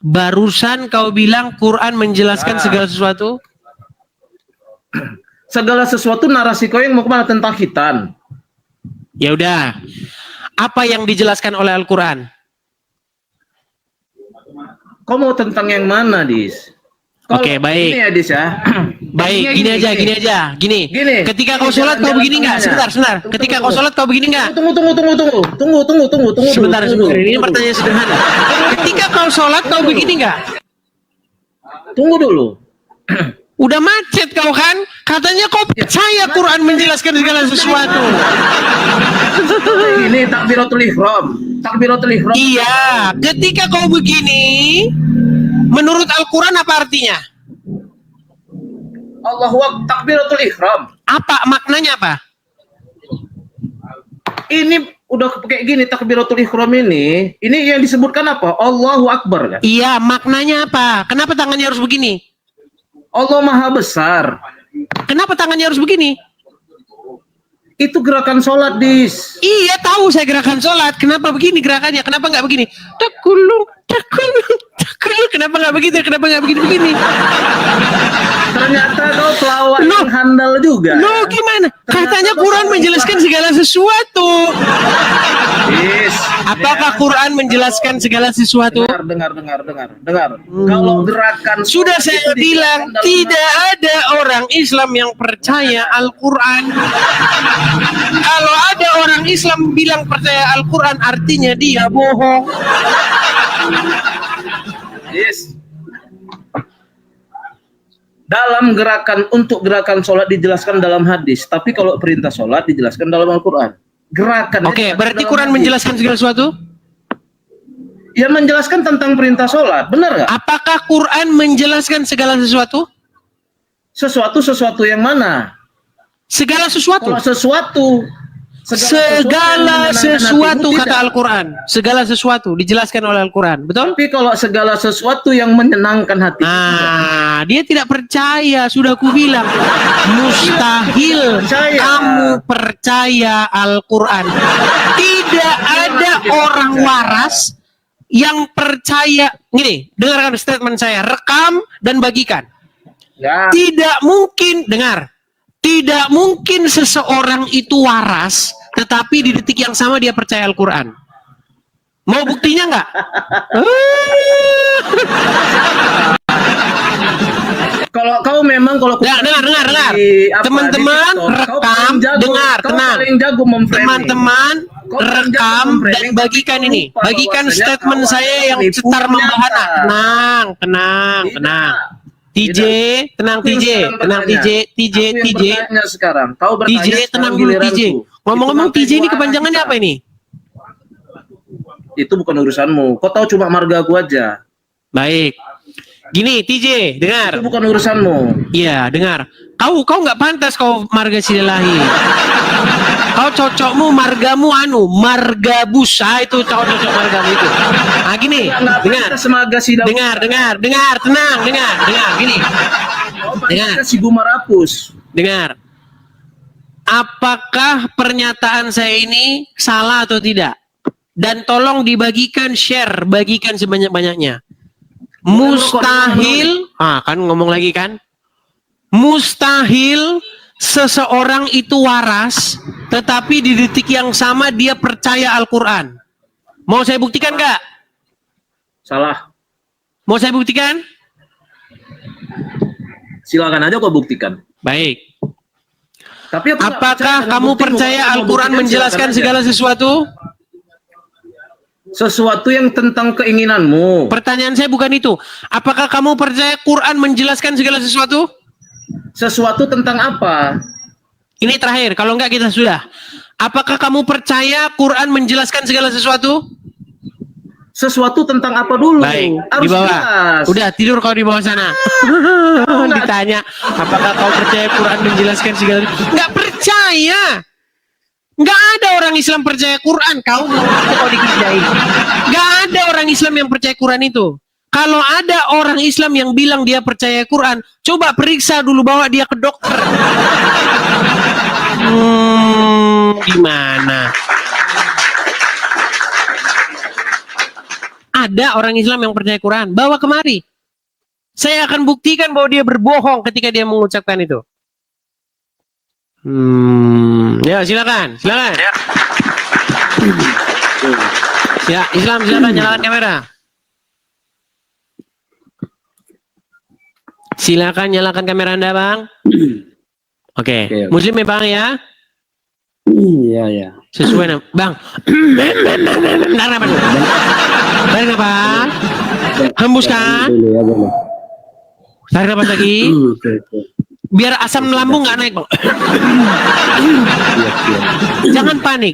Speaker 1: Barusan kau bilang Quran menjelaskan segala sesuatu?
Speaker 5: Segala sesuatu narasi kau yang mau kemana tentang hitan.
Speaker 1: Ya udah. Apa yang dijelaskan oleh Al-Quran?
Speaker 5: Kau mau tentang yang mana, Dis?
Speaker 1: Oke, baik.
Speaker 5: Ini ya, Dis ya.
Speaker 1: Baik, gini aja. Gini. Ketika kau sholat kau begini enggak? Sebentar. Ketika kau sholat kau begini enggak?
Speaker 5: Tunggu.
Speaker 1: Sebentar. Ini pertanyaan sederhana. Ketika kau sholat kau begini enggak?
Speaker 5: Tunggu dulu.
Speaker 1: Udah macet kau kan? Katanya kau percaya Quran menjelaskan segala sesuatu.
Speaker 5: Ini takbiratul ihram.
Speaker 1: Iya, ketika kau begini, menurut Al-Quran apa artinya?
Speaker 5: Allahu Akbar, takbiratul ihram.
Speaker 1: Apa maknanya apa?
Speaker 5: Ini udah kayak gini takbiratul ihram ini yang disebutkan apa? Allahu Akbar kan?
Speaker 1: Iya, maknanya apa? Kenapa tangannya harus begini?
Speaker 5: Allah Maha Besar.
Speaker 1: Kenapa tangannya harus begini?
Speaker 5: Itu gerakan sholat, Dis.
Speaker 1: Iya, tahu saya gerakan sholat. Kenapa begini gerakannya? Kenapa nggak begini? Takulung. Kenapa nggak begitu? Kenapa nggak begini?
Speaker 5: Ternyata kau pelawak yang handal juga.
Speaker 1: Loh, gimana? Katanya Quran menjelaskan segala sesuatu.
Speaker 5: Dis.
Speaker 1: Apakah Quran menjelaskan segala sesuatu?
Speaker 5: Dengar. Kalau gerakan
Speaker 1: Sudah
Speaker 5: sholat
Speaker 1: saya
Speaker 5: itu
Speaker 1: bilang
Speaker 5: dijelaskan dalam
Speaker 1: tidak ada orang Islam yang percaya Al-Quran. Kalau ada orang Islam bilang percaya Al-Quran, artinya dia bohong.
Speaker 5: Yes. Dalam untuk gerakan sholat dijelaskan dalam hadis, tapi kalau perintah sholat dijelaskan dalam Al-Quran. Gerakan.
Speaker 1: Oke, berarti Quran menjelaskan segala sesuatu?
Speaker 5: Ya, menjelaskan tentang perintah sholat, benar nggak?
Speaker 1: Apakah Quran menjelaskan segala sesuatu?
Speaker 5: Sesuatu yang mana?
Speaker 1: Segala sesuatu.
Speaker 5: Kalau
Speaker 1: Segala
Speaker 5: yang
Speaker 1: sesuatu
Speaker 5: menyenangkan hatimu,
Speaker 1: kata
Speaker 5: tidak.
Speaker 1: Al-Quran. Segala sesuatu dijelaskan oleh Al-Quran, betul?
Speaker 5: Tapi kalau segala sesuatu yang menyenangkan hati,
Speaker 1: Dia tidak percaya. Sudah aku bilang mustahil kamu percaya Al-Quran. Tidak ada orang waras yang percaya. Gini, dengarkan statement saya. Rekam dan bagikan.
Speaker 5: ya,
Speaker 1: Tidak mungkin, dengar. Tidak mungkin seseorang itu waras, tetapi di detik yang sama dia percaya Al-Quran. Mau buktinya nggak?
Speaker 5: Kalau kau memang kalau
Speaker 1: Dengar.
Speaker 5: di apa,
Speaker 1: Teman-teman,
Speaker 5: di TikTok, kau
Speaker 1: rekam,
Speaker 5: paling jago,
Speaker 1: dengar,
Speaker 5: kau
Speaker 1: tenang.
Speaker 5: paling jago memframing.
Speaker 1: Teman-teman,
Speaker 5: Kau paling jago
Speaker 1: rekam dan
Speaker 5: memframing,
Speaker 1: bagikan
Speaker 5: tapi
Speaker 1: ini.
Speaker 5: lupa
Speaker 1: Bagikan
Speaker 5: bahwasanya
Speaker 1: statement
Speaker 5: kau
Speaker 1: saya
Speaker 5: adalah
Speaker 1: yang
Speaker 5: penipu
Speaker 1: setar
Speaker 5: yang
Speaker 1: membahana.
Speaker 5: nyata.
Speaker 1: Tenang.
Speaker 5: Tidak.
Speaker 1: TJ, tenang
Speaker 5: Aku yang
Speaker 1: TJ,
Speaker 5: sekarang
Speaker 1: tenang
Speaker 5: bertanya.
Speaker 1: TJ,
Speaker 5: Aku yang bertanya sekarang. Kau bertanya
Speaker 1: TJ,
Speaker 5: sekarang
Speaker 1: tenang dulu
Speaker 5: giliranku.
Speaker 1: TJ. Ngomong-ngomong
Speaker 5: Itu
Speaker 1: TJ ini
Speaker 5: ngapain
Speaker 1: kepanjangannya
Speaker 5: kita?
Speaker 1: apa ini?
Speaker 5: Itu bukan urusanmu. Kau tahu cuma marga aku aja.
Speaker 1: Baik. Gini TJ, dengar.
Speaker 5: Itu bukan urusanmu.
Speaker 1: Iya, dengar. Kau nggak pantas kau marga Sidelahi. Kau cocokmu margamu marga busa itu cocok margamu itu. Ah gini, dengar.
Speaker 5: Semoga si
Speaker 1: Dengar, tenang, dengar, gini. Dengar.
Speaker 5: si Bumarapus.
Speaker 1: Dengar. Apakah pernyataan saya ini salah atau tidak? Dan tolong dibagikan, bagikan sebanyak-banyaknya. Mustahil, kan ngomong lagi kan? Mustahil seseorang itu waras, tetapi di detik yang sama dia percaya Al-Quran. Mau saya buktikan nggak?
Speaker 5: Salah.
Speaker 1: Mau saya buktikan?
Speaker 5: Silakan aja kau buktikan.
Speaker 1: Baik.
Speaker 5: Tapi aku nggak percaya
Speaker 1: Apakah
Speaker 5: dengan
Speaker 1: kamu
Speaker 5: buktimu.
Speaker 1: percaya
Speaker 5: Kalau mau
Speaker 1: Al-Quran
Speaker 5: buktikan,
Speaker 1: menjelaskan
Speaker 5: silakan aja.
Speaker 1: segala sesuatu?
Speaker 5: Sesuatu yang tentang keinginanmu.
Speaker 1: Pertanyaan saya bukan itu. Apakah kamu percaya Quran menjelaskan segala sesuatu?
Speaker 5: Sesuatu tentang apa?
Speaker 1: Ini terakhir, kalau enggak kita sudah. Apakah kamu percaya Quran menjelaskan segala sesuatu?
Speaker 5: Sesuatu tentang apa dulu?
Speaker 1: Baik,
Speaker 5: Harus
Speaker 1: di bawah.
Speaker 5: jelas.
Speaker 1: Udah tidur kau di bawah sana. Ditanya, apakah kau percaya Quran menjelaskan segala sesuatu? Enggak percaya. Enggak ada orang Islam percaya Quran. Kau dikerjain. Enggak ada orang Islam yang percaya Quran itu. Kalau ada orang Islam yang bilang dia percaya Quran, coba periksa dulu, bawa dia ke dokter. Gimana? Ada orang Islam yang percaya Quran, bawa kemari. Saya akan buktikan bahwa dia berbohong ketika dia mengucapkan itu. Ya silakan. Ya, Islam silakan nyalakan kamera. Silakan nyalakan kamera Anda, Bang. Oke. Muslim ya, Bang ya?
Speaker 2: Iya.
Speaker 1: Sesuai nama. Bang. Tarik nafas. Hembuskan. Tarik nafas lagi. Biar asam lambung nggak naik, Bang.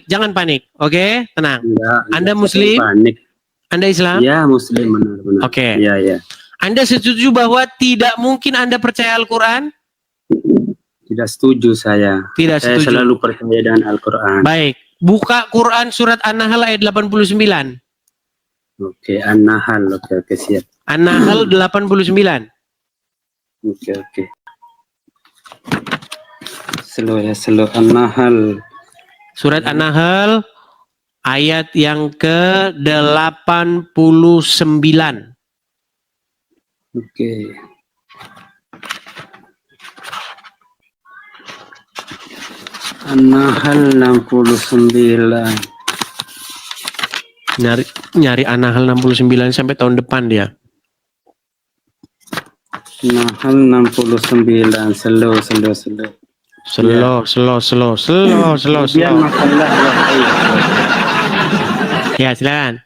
Speaker 1: Jangan panik. Oke, tenang. Anda Muslim?
Speaker 2: Panik.
Speaker 1: Anda Islam?
Speaker 2: Ya, Muslim benar.
Speaker 1: Oke.
Speaker 2: Iya.
Speaker 1: Anda setuju bahwa tidak mungkin Anda percaya Al-Quran?
Speaker 2: Tidak setuju saya.
Speaker 1: Tidak
Speaker 2: Saya
Speaker 1: setuju.
Speaker 2: selalu percaya dengan Al-Quran.
Speaker 1: Baik. Buka Quran surat An-Nahl ayat 89.
Speaker 2: Oke, An-Nahl. Oke, siap.
Speaker 1: An-Nahl 89.
Speaker 2: Oke. Slow An-Nahl.
Speaker 1: Surat An-Nahl ayat yang ke-89.
Speaker 2: Oke. An-Nahl 69.
Speaker 1: Nyari An-Nahl 69 sampai tahun depan dia.
Speaker 2: Nahl 69. Slow. Kemudian makanlah wahai.
Speaker 1: Ya, silakan.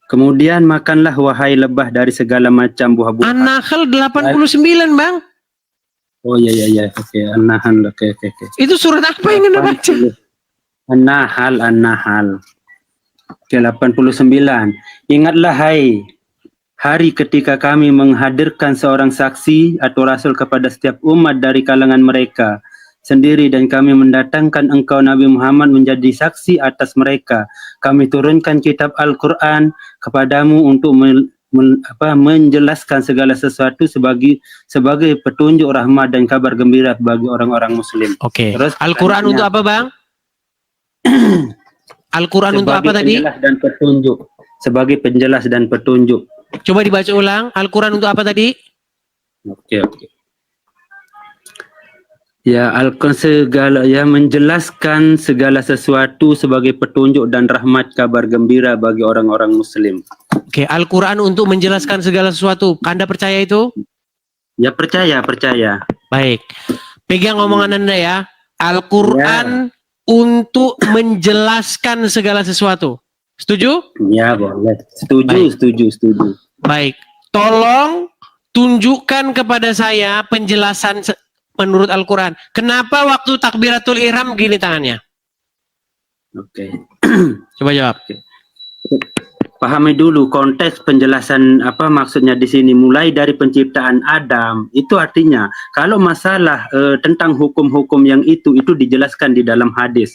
Speaker 2: Kemudian makanlah wahai lebah dari segala macam buah-buahan.
Speaker 1: An-Nahl 89, Bang.
Speaker 2: Oh iya. Oke, An-Nahl. Oke.
Speaker 1: Itu surat apa yang Anda baca?
Speaker 2: An-Nahl. Oke, 89. Ingatlah hai hari ketika kami menghadirkan seorang saksi atau rasul kepada setiap umat dari kalangan mereka sendiri, dan kami mendatangkan engkau Nabi Muhammad menjadi saksi atas mereka. Kami turunkan kitab Al-Quran kepadamu untuk menjelaskan segala sesuatu sebagai petunjuk, rahmat dan kabar gembira bagi orang-orang Muslim.
Speaker 1: Oke.
Speaker 2: Terus
Speaker 1: Al-Quran untuk apa, Bang? Al-Quran untuk apa tadi?
Speaker 2: Penjelas dan petunjuk. Sebagai penjelas dan petunjuk.
Speaker 1: Coba dibaca ulang. Al-Quran untuk apa tadi?
Speaker 2: Oke. Ya, Al-Quran segala ya menjelaskan segala sesuatu sebagai petunjuk dan rahmat kabar gembira bagi orang-orang muslim.
Speaker 1: Oke, Al-Quran untuk menjelaskan segala sesuatu. Anda percaya itu?
Speaker 2: Ya, percaya.
Speaker 1: Baik. Pegang omongan Anda ya. Al-Quran untuk menjelaskan segala sesuatu. Setuju?
Speaker 2: Ya, boleh.
Speaker 1: Baik.
Speaker 2: Setuju.
Speaker 1: Baik. Tolong tunjukkan kepada saya penjelasan menurut Al-Quran. Kenapa waktu takbiratul ihram gini tangannya?
Speaker 2: Oke.
Speaker 1: Coba jawab.
Speaker 2: Pahami dulu konteks penjelasan apa maksudnya di sini, mulai dari penciptaan Adam. Itu artinya kalau masalah tentang hukum-hukum yang itu dijelaskan di dalam hadis.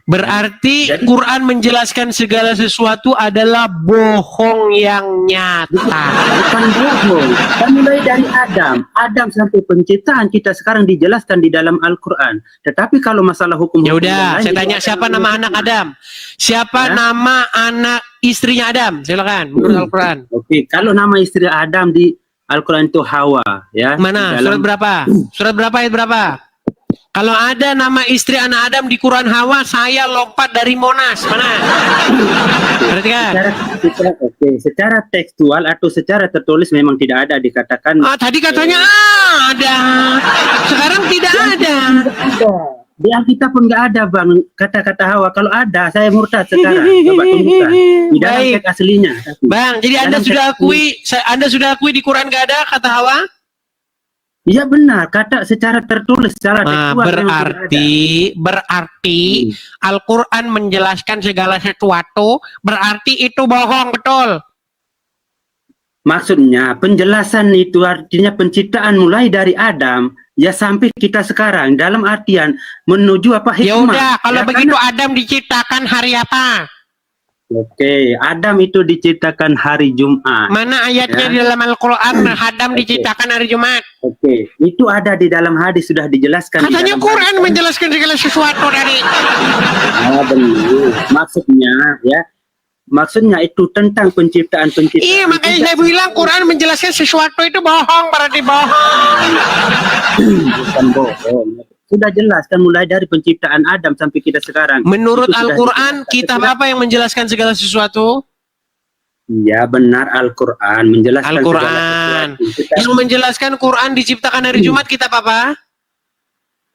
Speaker 1: Berarti
Speaker 2: Jadi-
Speaker 1: Quran menjelaskan segala sesuatu adalah bohong yang nyata.
Speaker 2: Bukan bohong. Kan mulai dari Adam sampai penciptaan kita sekarang dijelaskan di dalam Al-Quran. Tetapi kalau masalah hukum
Speaker 1: Ya udah, saya tanya siapa nama anak Adam? Siapa
Speaker 2: Ya.
Speaker 1: nama anak istrinya Adam? Silakan menurut Al-Quran.
Speaker 2: Oke, kalau nama istri Adam di Al-Quran itu Hawa, ya.
Speaker 1: Mana?
Speaker 2: Di dalam-
Speaker 1: Surat berapa? Surat berapa ayat berapa? Kalau ada nama istri anak Adam di Quran Hawa, saya lompat dari Monas. Mana? Perhatikan.
Speaker 2: Secara tekstual atau secara tertulis memang tidak ada dikatakan.
Speaker 1: Tadi katanya ada. Sekarang tidak ada.
Speaker 2: Di Alkitab pun nggak ada, Bang, kata-kata Hawa. Kalau ada, saya murtad sekarang. Coba tunjukkan. Di dalam
Speaker 1: Baik.
Speaker 2: teks aslinya.
Speaker 1: Bang, jadi Anda
Speaker 2: Dalam
Speaker 1: sudah
Speaker 2: teks-
Speaker 1: Anda sudah akui di Quran nggak ada kata Hawa?
Speaker 2: Iya benar, kata secara tertulis, secara tekstual. memang tidak ada.
Speaker 1: Berarti Al-Quran menjelaskan segala sesuatu, berarti itu bohong, betul?
Speaker 2: Maksudnya penjelasan itu artinya penciptaan mulai dari Adam ya sampai kita sekarang, dalam artian menuju apa
Speaker 1: Ya
Speaker 2: hikmah.
Speaker 1: udah, kalau
Speaker 2: Ya,
Speaker 1: begitu Adam diciptakan hari apa?
Speaker 2: Oke, Adam itu diciptakan hari Jumat.
Speaker 1: Mana ayatnya
Speaker 2: Ya.
Speaker 1: di dalam Al-Quran Adam diciptakan hari Jumat?
Speaker 2: Oke, itu ada di dalam hadis, sudah dijelaskan. di
Speaker 1: Katanya
Speaker 2: dalam
Speaker 1: Quran
Speaker 2: hadis.
Speaker 1: menjelaskan segala sesuatu dari.
Speaker 2: Benar. Maksudnya itu tentang penciptaan.
Speaker 1: Iya, makanya saya bilang Quran menjelaskan sesuatu itu bohong, berarti bohong.
Speaker 2: Bukan bohong. Sudah jelas kan mulai dari penciptaan Adam sampai kita sekarang.
Speaker 1: Menurut
Speaker 2: Itu sudah
Speaker 1: Al-Quran,
Speaker 2: dijelaskan.
Speaker 1: kitab apa yang menjelaskan segala sesuatu?
Speaker 2: Ya benar, Al-Quran menjelaskan
Speaker 1: Al-Quran.
Speaker 2: segala sesuatu.
Speaker 1: Yang menjelaskan Quran diciptakan hari Jumat, kitab apa?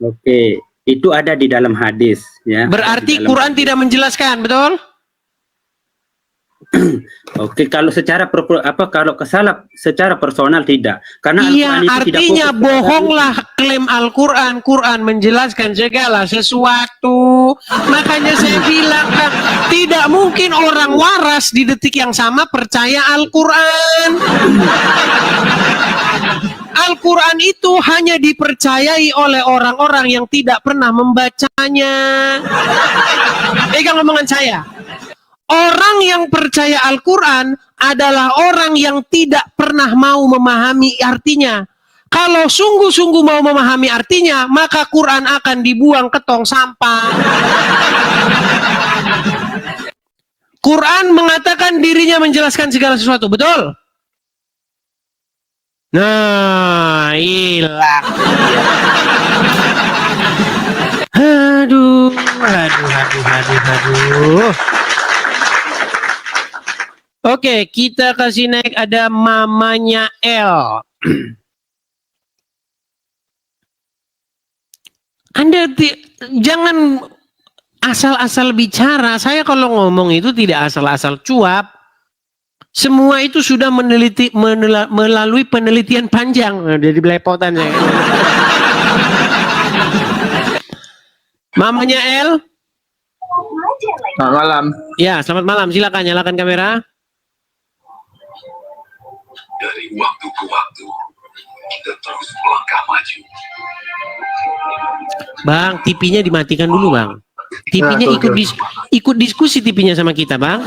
Speaker 2: Oke, itu ada di dalam hadis. Ya.
Speaker 1: Berarti
Speaker 2: Di dalam
Speaker 1: Quran
Speaker 2: hadis.
Speaker 1: tidak menjelaskan, betul?
Speaker 2: Oke, kalau secara secara personal tidak, karena
Speaker 1: Iya,
Speaker 2: Al-Quran itu tidak
Speaker 1: artinya
Speaker 2: fokus pada
Speaker 1: bohonglah klaim Al-Quran. Quran menjelaskan segala sesuatu. Makanya saya bilang, Bang, tidak mungkin orang waras di detik yang sama percaya Al-Quran. Al-Quran itu hanya dipercayai oleh orang-orang yang tidak pernah membacanya. Pegang omongan saya. Orang yang percaya Al-Quran adalah orang yang tidak pernah mau memahami artinya. Kalau sungguh-sungguh mau memahami artinya, maka Quran akan dibuang ke tong sampah. Quran mengatakan dirinya menjelaskan segala sesuatu, betul? Nah, hilang. Aduh. Oke, kita kasih naik ada mamanya L. Anda jangan asal-asal bicara. Saya kalau ngomong itu tidak asal-asal cuap. Semua itu sudah melalui penelitian panjang. Jadi belepotan saya. Mamanya L.
Speaker 5: Selamat malam.
Speaker 1: Ya, selamat malam. Silakan nyalakan kamera.
Speaker 6: Dari waktu ke waktu, kita terus melangkah maju.
Speaker 1: Bang, TV-nya dimatikan dulu, Bang. TV-nya ikut diskusi TV-nya sama kita, Bang.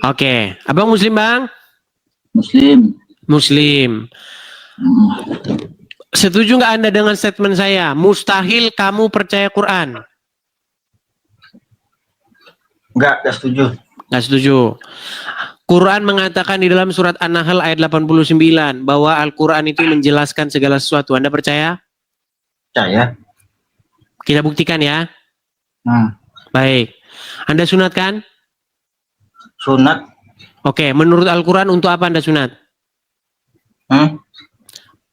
Speaker 1: Oke, Abang Muslim, Bang? Muslim. Setuju nggak Anda dengan statement saya? Mustahil kamu percaya Quran.
Speaker 7: Enggak setuju.
Speaker 1: Nggak setuju. Quran mengatakan di dalam surat An-Nahl ayat 89 bahwa Al-Quran itu menjelaskan segala sesuatu. Anda percaya?
Speaker 7: Percaya.
Speaker 1: Kita buktikan ya.
Speaker 7: Hmm.
Speaker 1: Baik. Anda sunatkan?
Speaker 7: Sunat.
Speaker 1: Oke, menurut Al-Quran untuk apa Anda sunat?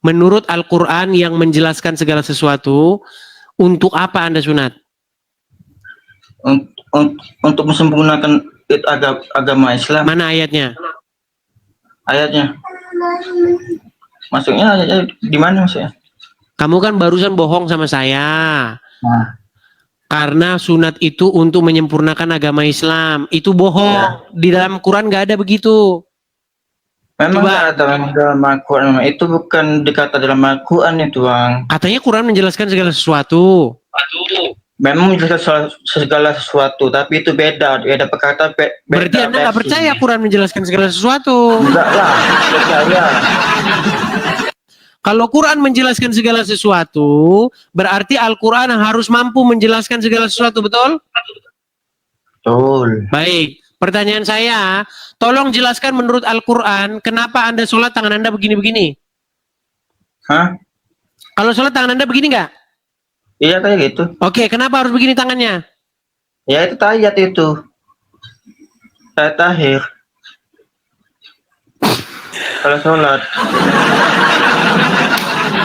Speaker 1: Menurut Al-Quran yang menjelaskan segala sesuatu, untuk apa Anda sunat?
Speaker 7: Untuk mensempurnakan agama Islam.
Speaker 1: Mana ayatnya?
Speaker 7: Ayatnya. Masuknya ayatnya di mana maksudnya?
Speaker 1: Kamu kan barusan bohong sama saya.
Speaker 7: Nah.
Speaker 1: Karena sunat itu untuk menyempurnakan agama Islam. Itu bohong.
Speaker 7: Ya.
Speaker 1: Di dalam Quran nggak ada begitu.
Speaker 7: Memang
Speaker 1: Coba.
Speaker 7: nggak ada dalam Al-Quran. Itu bukan dikata dalam Al-Quran itu, Bang.
Speaker 1: Katanya Quran menjelaskan segala sesuatu.
Speaker 7: Memang menjelaskan segala sesuatu, tapi itu beda perkataan.
Speaker 1: Berarti Anda nggak percaya Quran menjelaskan segala sesuatu.
Speaker 7: Enggak lah, percaya.
Speaker 1: Kalau Quran menjelaskan segala sesuatu, berarti Al-Quran harus mampu menjelaskan segala sesuatu, betul?
Speaker 7: Betul.
Speaker 1: Baik, pertanyaan saya, tolong jelaskan menurut Al-Quran, kenapa Anda sholat tangan Anda begini-begini?
Speaker 7: Hah?
Speaker 1: Kalau sholat tangan Anda begini nggak?
Speaker 7: Iya kayak gitu.
Speaker 1: Oke, kenapa harus begini tangannya?
Speaker 7: Ya itu tahiyat itu. Tahiyat akhir. Kalau sholat.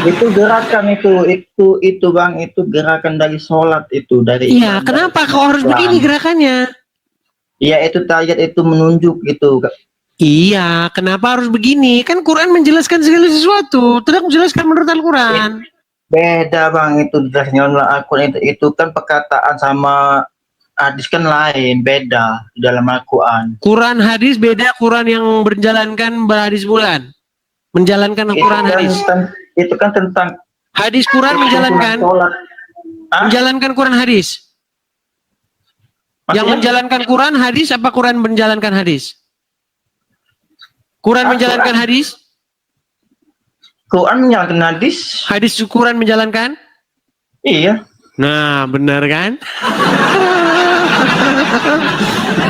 Speaker 7: Itu gerakan itu Bang, itu gerakan dari sholat itu dari.
Speaker 1: Iya, kenapa kok harus begini gerakannya?
Speaker 7: Iya itu tahiyat itu menunjuk gitu.
Speaker 1: Iya, kenapa harus begini? Kan Quran menjelaskan segala sesuatu, tidak menjelaskan menurut Al-Quran.
Speaker 7: Beda Bang, itu jelasnya Al-Quran itu kan perkataan sama hadis kan lain, beda di dalam Al-Quran.
Speaker 1: Quran hadis beda, Quran yang berjalankan berhadis bulan. Menjalankan Al-Quran hadis.
Speaker 7: Itu kan tentang
Speaker 1: Hadis Quran menjalankan. Menjalankan Quran hadis. Yang menjalankan Quran hadis apa Quran menjalankan hadis? Quran menjalankan hadis?
Speaker 7: Quran menjalankan hadis.
Speaker 1: Hadis Quran menjalankan?
Speaker 7: Iya.
Speaker 1: Nah, benar kan?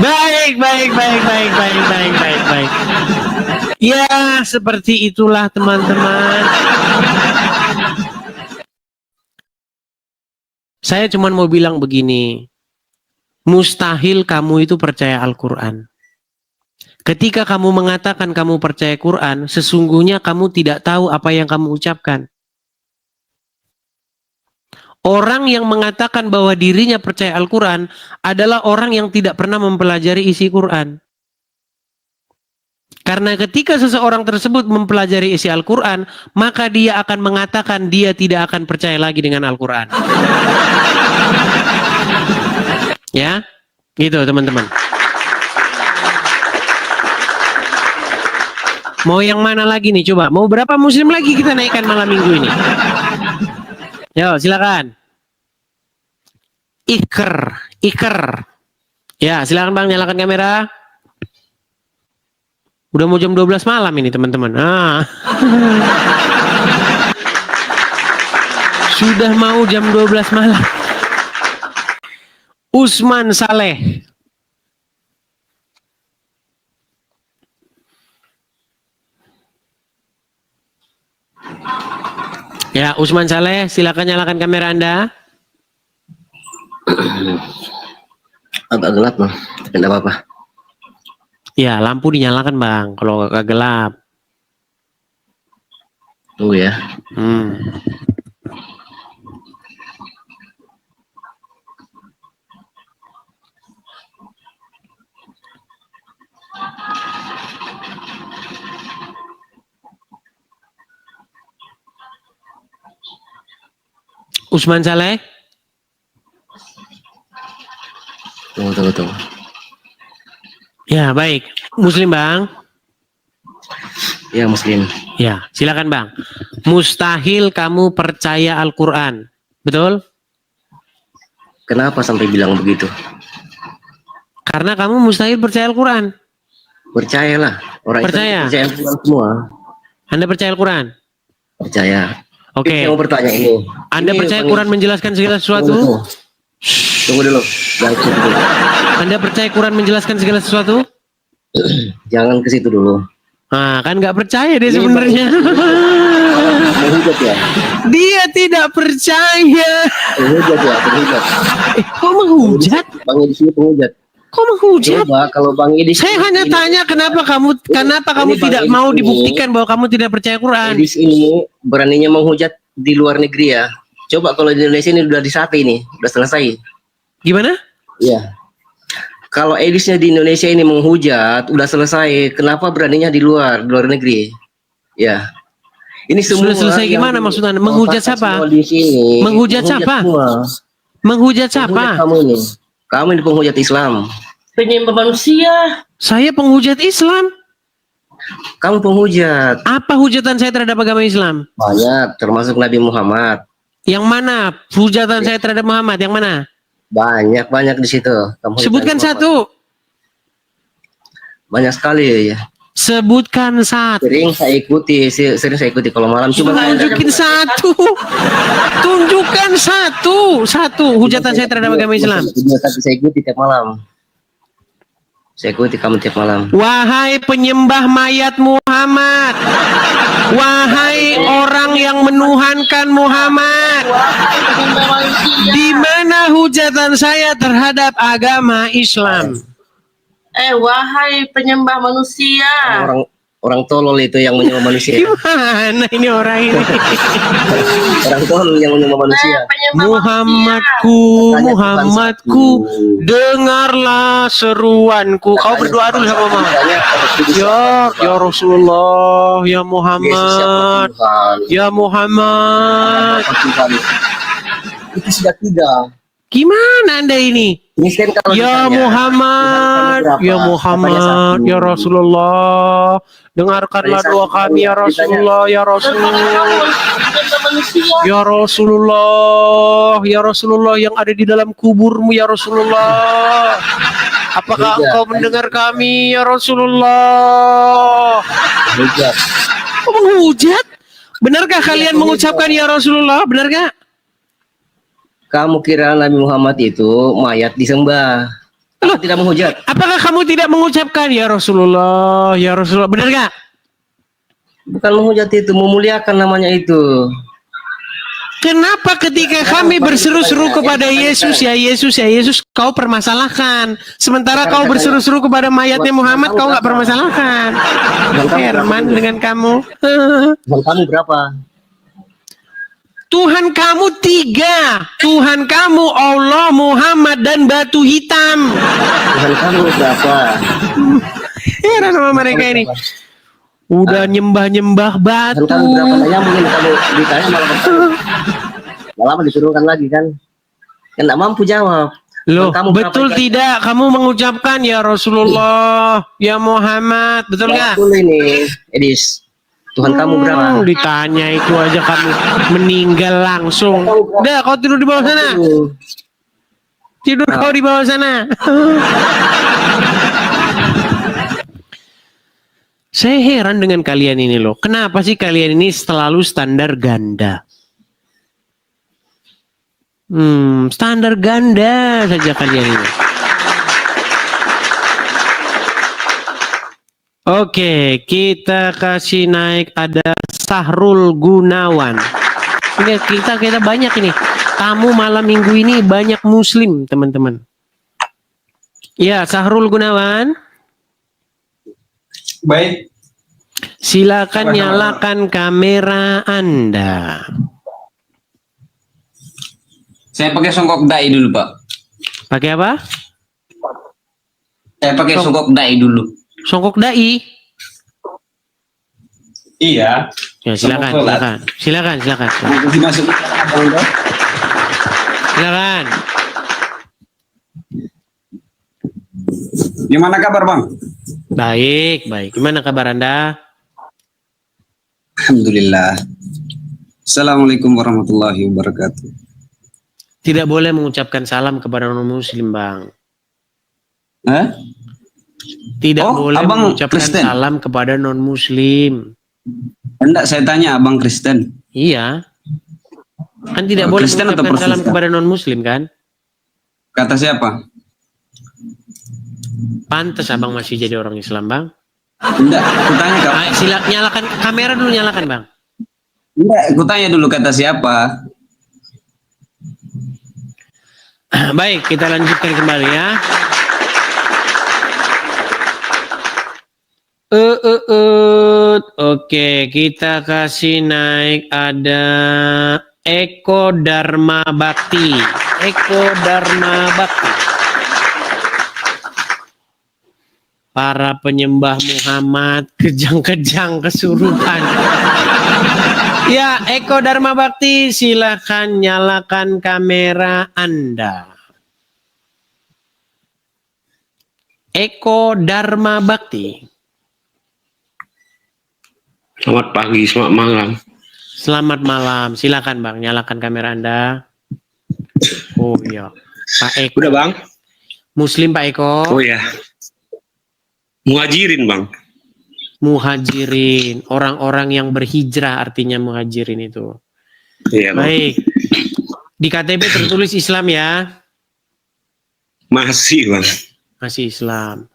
Speaker 1: Baik. Ya, seperti itulah teman-teman. Saya cuma mau bilang begini. Mustahil kamu itu percaya Al-Quran. Ketika kamu mengatakan kamu percaya Quran, sesungguhnya kamu tidak tahu apa yang kamu ucapkan. Orang yang mengatakan bahwa dirinya percaya Al-Quran adalah orang yang tidak pernah mempelajari isi Quran. Karena ketika seseorang tersebut mempelajari isi Al-Quran, maka dia akan mengatakan dia tidak akan percaya lagi dengan Al-Quran. Ya, gitu teman-teman. Mau yang mana lagi nih coba? Mau berapa muslim lagi kita naikkan malam minggu ini? Yo, silakan. Iker. Ya, silakan Bang, nyalakan kamera. Udah mau jam 12 malam ini teman-teman. Sudah mau jam 12 malam. Usman Saleh. Ya, Usman Saleh, silakan nyalakan kamera Anda.
Speaker 8: Agak gelap Bang, tidak apa-apa.
Speaker 1: Ya, lampu dinyalakan Bang, kalau agak gelap.
Speaker 8: Tunggu ya.
Speaker 1: Usman Saleh.
Speaker 8: Tunggu.
Speaker 1: Ya, baik. Muslim Bang.
Speaker 8: Ya, Muslim.
Speaker 1: Ya, silakan Bang. Mustahil kamu percaya Al-Quran. Betul?
Speaker 8: Kenapa sampai bilang begitu?
Speaker 1: Karena kamu mustahil percaya Al-Quran.
Speaker 8: Percayalah. Orang
Speaker 1: Percaya?
Speaker 8: Islam percaya Al-Quran semua.
Speaker 1: Anda percaya Al-Quran?
Speaker 8: Percaya.
Speaker 1: Oke.
Speaker 8: Saya mau bertanya ini.
Speaker 1: Anda
Speaker 8: Ini
Speaker 1: percaya
Speaker 8: Bang,
Speaker 1: Quran menjelaskan segala sesuatu?
Speaker 8: Tunggu dulu. Jangan dulu.
Speaker 1: Anda percaya Quran menjelaskan segala sesuatu?
Speaker 8: Jangan ke situ dulu.
Speaker 1: Nah, kan nggak percaya dia sebenarnya.
Speaker 8: Menghujat ya.
Speaker 1: Dia tidak percaya.
Speaker 8: Penghujat ya, penghujat.
Speaker 1: Kok menghujat?
Speaker 8: Bang Edis ini penghujat.
Speaker 1: Kok menghujat?
Speaker 8: Coba kalau Bang Edis.
Speaker 1: Saya hanya tanya kenapa kamu
Speaker 8: Bang
Speaker 1: tidak
Speaker 8: Edis
Speaker 1: mau
Speaker 8: ini-
Speaker 1: dibuktikan bahwa kamu tidak percaya Quran.
Speaker 8: Edis ini beraninya menghujat di luar negeri ya. Coba kalau di Indonesia ini udah disate ini, udah selesai.
Speaker 1: Gimana?
Speaker 8: Iya. Kalau Edisnya di Indonesia ini menghujat, udah selesai. Kenapa beraninya di luar negeri? Ya. Ini semua
Speaker 1: Sudah selesai
Speaker 8: yang
Speaker 1: gimana
Speaker 8: di-
Speaker 1: maksudnya? Menghujat siapa?
Speaker 8: semua di sini.
Speaker 1: Menghujat siapa?
Speaker 8: Semua.
Speaker 1: Menghujat
Speaker 8: Penghujat
Speaker 1: siapa?
Speaker 8: kamu ini. Kamu ini penghujat Islam.
Speaker 3: Penyembah manusia.
Speaker 1: Saya penghujat Islam.
Speaker 8: Kamu penghujat.
Speaker 1: Apa hujatan saya terhadap agama Islam?
Speaker 8: Banyak, termasuk Nabi Muhammad.
Speaker 1: Yang mana? Hujatan saya terhadap Muhammad yang mana?
Speaker 8: Banyak di situ. Kamu
Speaker 1: Sebutkan
Speaker 8: hujat Muhammad.
Speaker 1: satu.
Speaker 8: Banyak sekali ya.
Speaker 1: Sebutkan satu.
Speaker 8: Sering saya ikuti kalau malam. Cuma
Speaker 1: Tunjukin satu. Tunjukkan satu. Satu hujatan saya terhadap agama Islam.
Speaker 8: Tapi saya ikuti tiap malam. Saya ikuti kamu tiap malam.
Speaker 1: Wahai penyembah mayat Muhammad. Wahai orang yang menuhankan Muhammad. Di mana hujatan saya terhadap agama Islam?
Speaker 3: Wahai penyembah manusia.
Speaker 8: Orang tolol itu yang menyembah manusia.
Speaker 1: Gimana ini orang ini?
Speaker 8: Orang tolol yang menyembah manusia.
Speaker 1: Muhammadku, dengarlah seruanku. Kau berdoa dulu sama Mama. Ya Rasulullah, ya Muhammad, ya Muhammad.
Speaker 8: Itu sudah tiga.
Speaker 1: Gimana Anda ini?
Speaker 8: Ini kan kalau
Speaker 1: Ya
Speaker 8: ditanya,
Speaker 1: Muhammad,
Speaker 8: Tuhan kamu
Speaker 1: ya
Speaker 8: berapa?
Speaker 1: Muhammad,
Speaker 8: Katanya
Speaker 1: ya
Speaker 8: satu.
Speaker 1: Rasulullah, dengarkanlah
Speaker 8: Katanya
Speaker 1: doa
Speaker 8: satu.
Speaker 1: kami ya Rasulullah, ya Rasulullah. Ya Rasulullah, ya Rasulullah yang ada di dalam kuburmu ya Rasulullah. Apakah
Speaker 8: Hujat.
Speaker 1: engkau mendengar kami ya Rasulullah?
Speaker 8: Hujat.
Speaker 1: Kok menghujat? Benarkah kalian mengucapkan ya Rasulullah? Benarkah?
Speaker 8: Kamu kira Nabi Muhammad itu mayat disembah? Apa tidak menghujat?
Speaker 1: Apakah kamu tidak mengucapkan ya Rasulullah, ya Rasulullah? Benarkah?
Speaker 8: Bukan menghujat itu, memuliakan namanya itu.
Speaker 1: Kenapa ketika kami berseru-seru kepada Yesus, ya Yesus, ya Yesus, kau permasalahkan. Sementara kau berseru-seru kepada mayatnya Muhammad, kau nggak permasalahkan. Herman dengan kamu.
Speaker 8: Tuhan kamu berapa?
Speaker 1: Tuhan kamu tiga. Tuhan kamu Allah, Muhammad, dan batu hitam.
Speaker 8: Tuhan kamu berapa?
Speaker 1: Heran sama mereka ini. Udah nyembah-nyembah
Speaker 8: Tuhan
Speaker 1: batu.
Speaker 8: kamu berapa? Nanya mungkin kalau ditanya malah lama diturunkan lagi kan? Kan nggak mampu jawab.
Speaker 1: Loh,
Speaker 8: Tuhan kamu berapa
Speaker 1: betul
Speaker 8: ikannya?
Speaker 1: tidak? Kamu mengucapkan ya Rasulullah, ya Muhammad, betul nggak?
Speaker 8: Betul ini, Edis. Tuhan kamu berapa?
Speaker 1: Ditanya itu aja kamu meninggal langsung. Udah, kau tidur di bawah sana. Tidur kau di bawah sana. Saya heran dengan kalian ini loh. Kenapa sih kalian ini selalu standar ganda? Standar ganda saja kalian ini. Oke, kita kasih naik ada Sahrul Gunawan. Ini kita banyak ini. Tamu malam minggu ini banyak muslim, teman-teman. Ya, Sahrul Gunawan.
Speaker 9: Baik.
Speaker 1: Silakan nyalakan kamera Anda.
Speaker 9: Saya pakai songkok dai dulu, Pak.
Speaker 1: Pakai apa?
Speaker 9: Saya pakai songkok dai dulu.
Speaker 1: Songkok dai.
Speaker 9: Iya.
Speaker 1: Ya, silakan,
Speaker 9: Songkok sholat.
Speaker 1: silakan. Silakan.
Speaker 9: Dimasukin Abang Bang.
Speaker 1: Silakan.
Speaker 9: Gimana kabar, Bang?
Speaker 1: Baik. Gimana kabar Anda?
Speaker 9: Alhamdulillah. Assalamualaikum warahmatullahi wabarakatuh.
Speaker 1: Tidak boleh mengucapkan salam kepada non-muslim, Bang.
Speaker 9: Hah?
Speaker 1: Tidak
Speaker 9: Oh,
Speaker 1: boleh
Speaker 9: Abang
Speaker 1: mengucapkan
Speaker 9: Kristen?
Speaker 1: salam kepada non-muslim.
Speaker 9: Enggak, saya tanya Abang Kristen.
Speaker 1: Iya. Kan tidak
Speaker 9: Oh,
Speaker 1: boleh
Speaker 9: Kristen atau
Speaker 1: mengucapkan salam
Speaker 9: Protestan?
Speaker 1: kepada non-muslim kan?
Speaker 9: Kata siapa?
Speaker 1: Pantes abang masih jadi orang Islam, Bang.
Speaker 9: Enggak, kutanya kak.
Speaker 1: Sila nyalakan kamera dulu, nyalakan, Bang.
Speaker 9: Enggak, kutanya dulu kata siapa.
Speaker 1: Baik, kita lanjutkan kembali ya. Oke, kita kasih naik ada Eko Dharma Bakti. Eko Dharma Bakti. Para penyembah Muhammad kejang-kejang kesurupan. Ya, Eko Dharma Bakti, silakan nyalakan kamera Anda. Eko Dharma Bakti.
Speaker 10: Selamat pagi, selamat malam.
Speaker 1: Selamat malam. Silakan Bang, nyalakan kamera Anda. Oh iya. Pak Eko.
Speaker 10: Udah Bang?
Speaker 1: Muslim Pak Eko.
Speaker 10: Oh ya. Muhajirin Bang.
Speaker 1: Muhajirin, orang-orang yang berhijrah artinya muhajirin itu.
Speaker 10: Iya Bang.
Speaker 1: Baik. Di KTP tertulis Islam ya?
Speaker 10: Masih Bang.
Speaker 1: Masih Islam.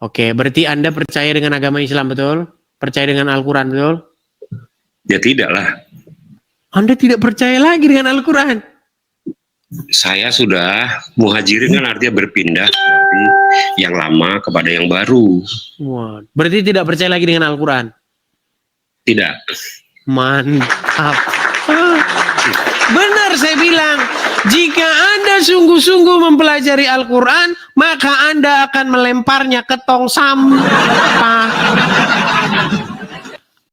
Speaker 1: Oke, berarti Anda percaya dengan agama Islam, betul? Percaya dengan Al-Quran, betul?
Speaker 10: Ya tidak lah.
Speaker 1: Anda tidak percaya lagi dengan Al-Quran?
Speaker 10: Saya sudah muhajirin kan artinya berpindah dari yang lama kepada yang baru.
Speaker 1: Wah, berarti tidak percaya lagi dengan Al-Quran?
Speaker 10: Tidak.
Speaker 1: Mantap. Benar saya bilang, jika Anda sungguh-sungguh mempelajari Al-Quran, maka Anda akan melemparnya ke tong sampah.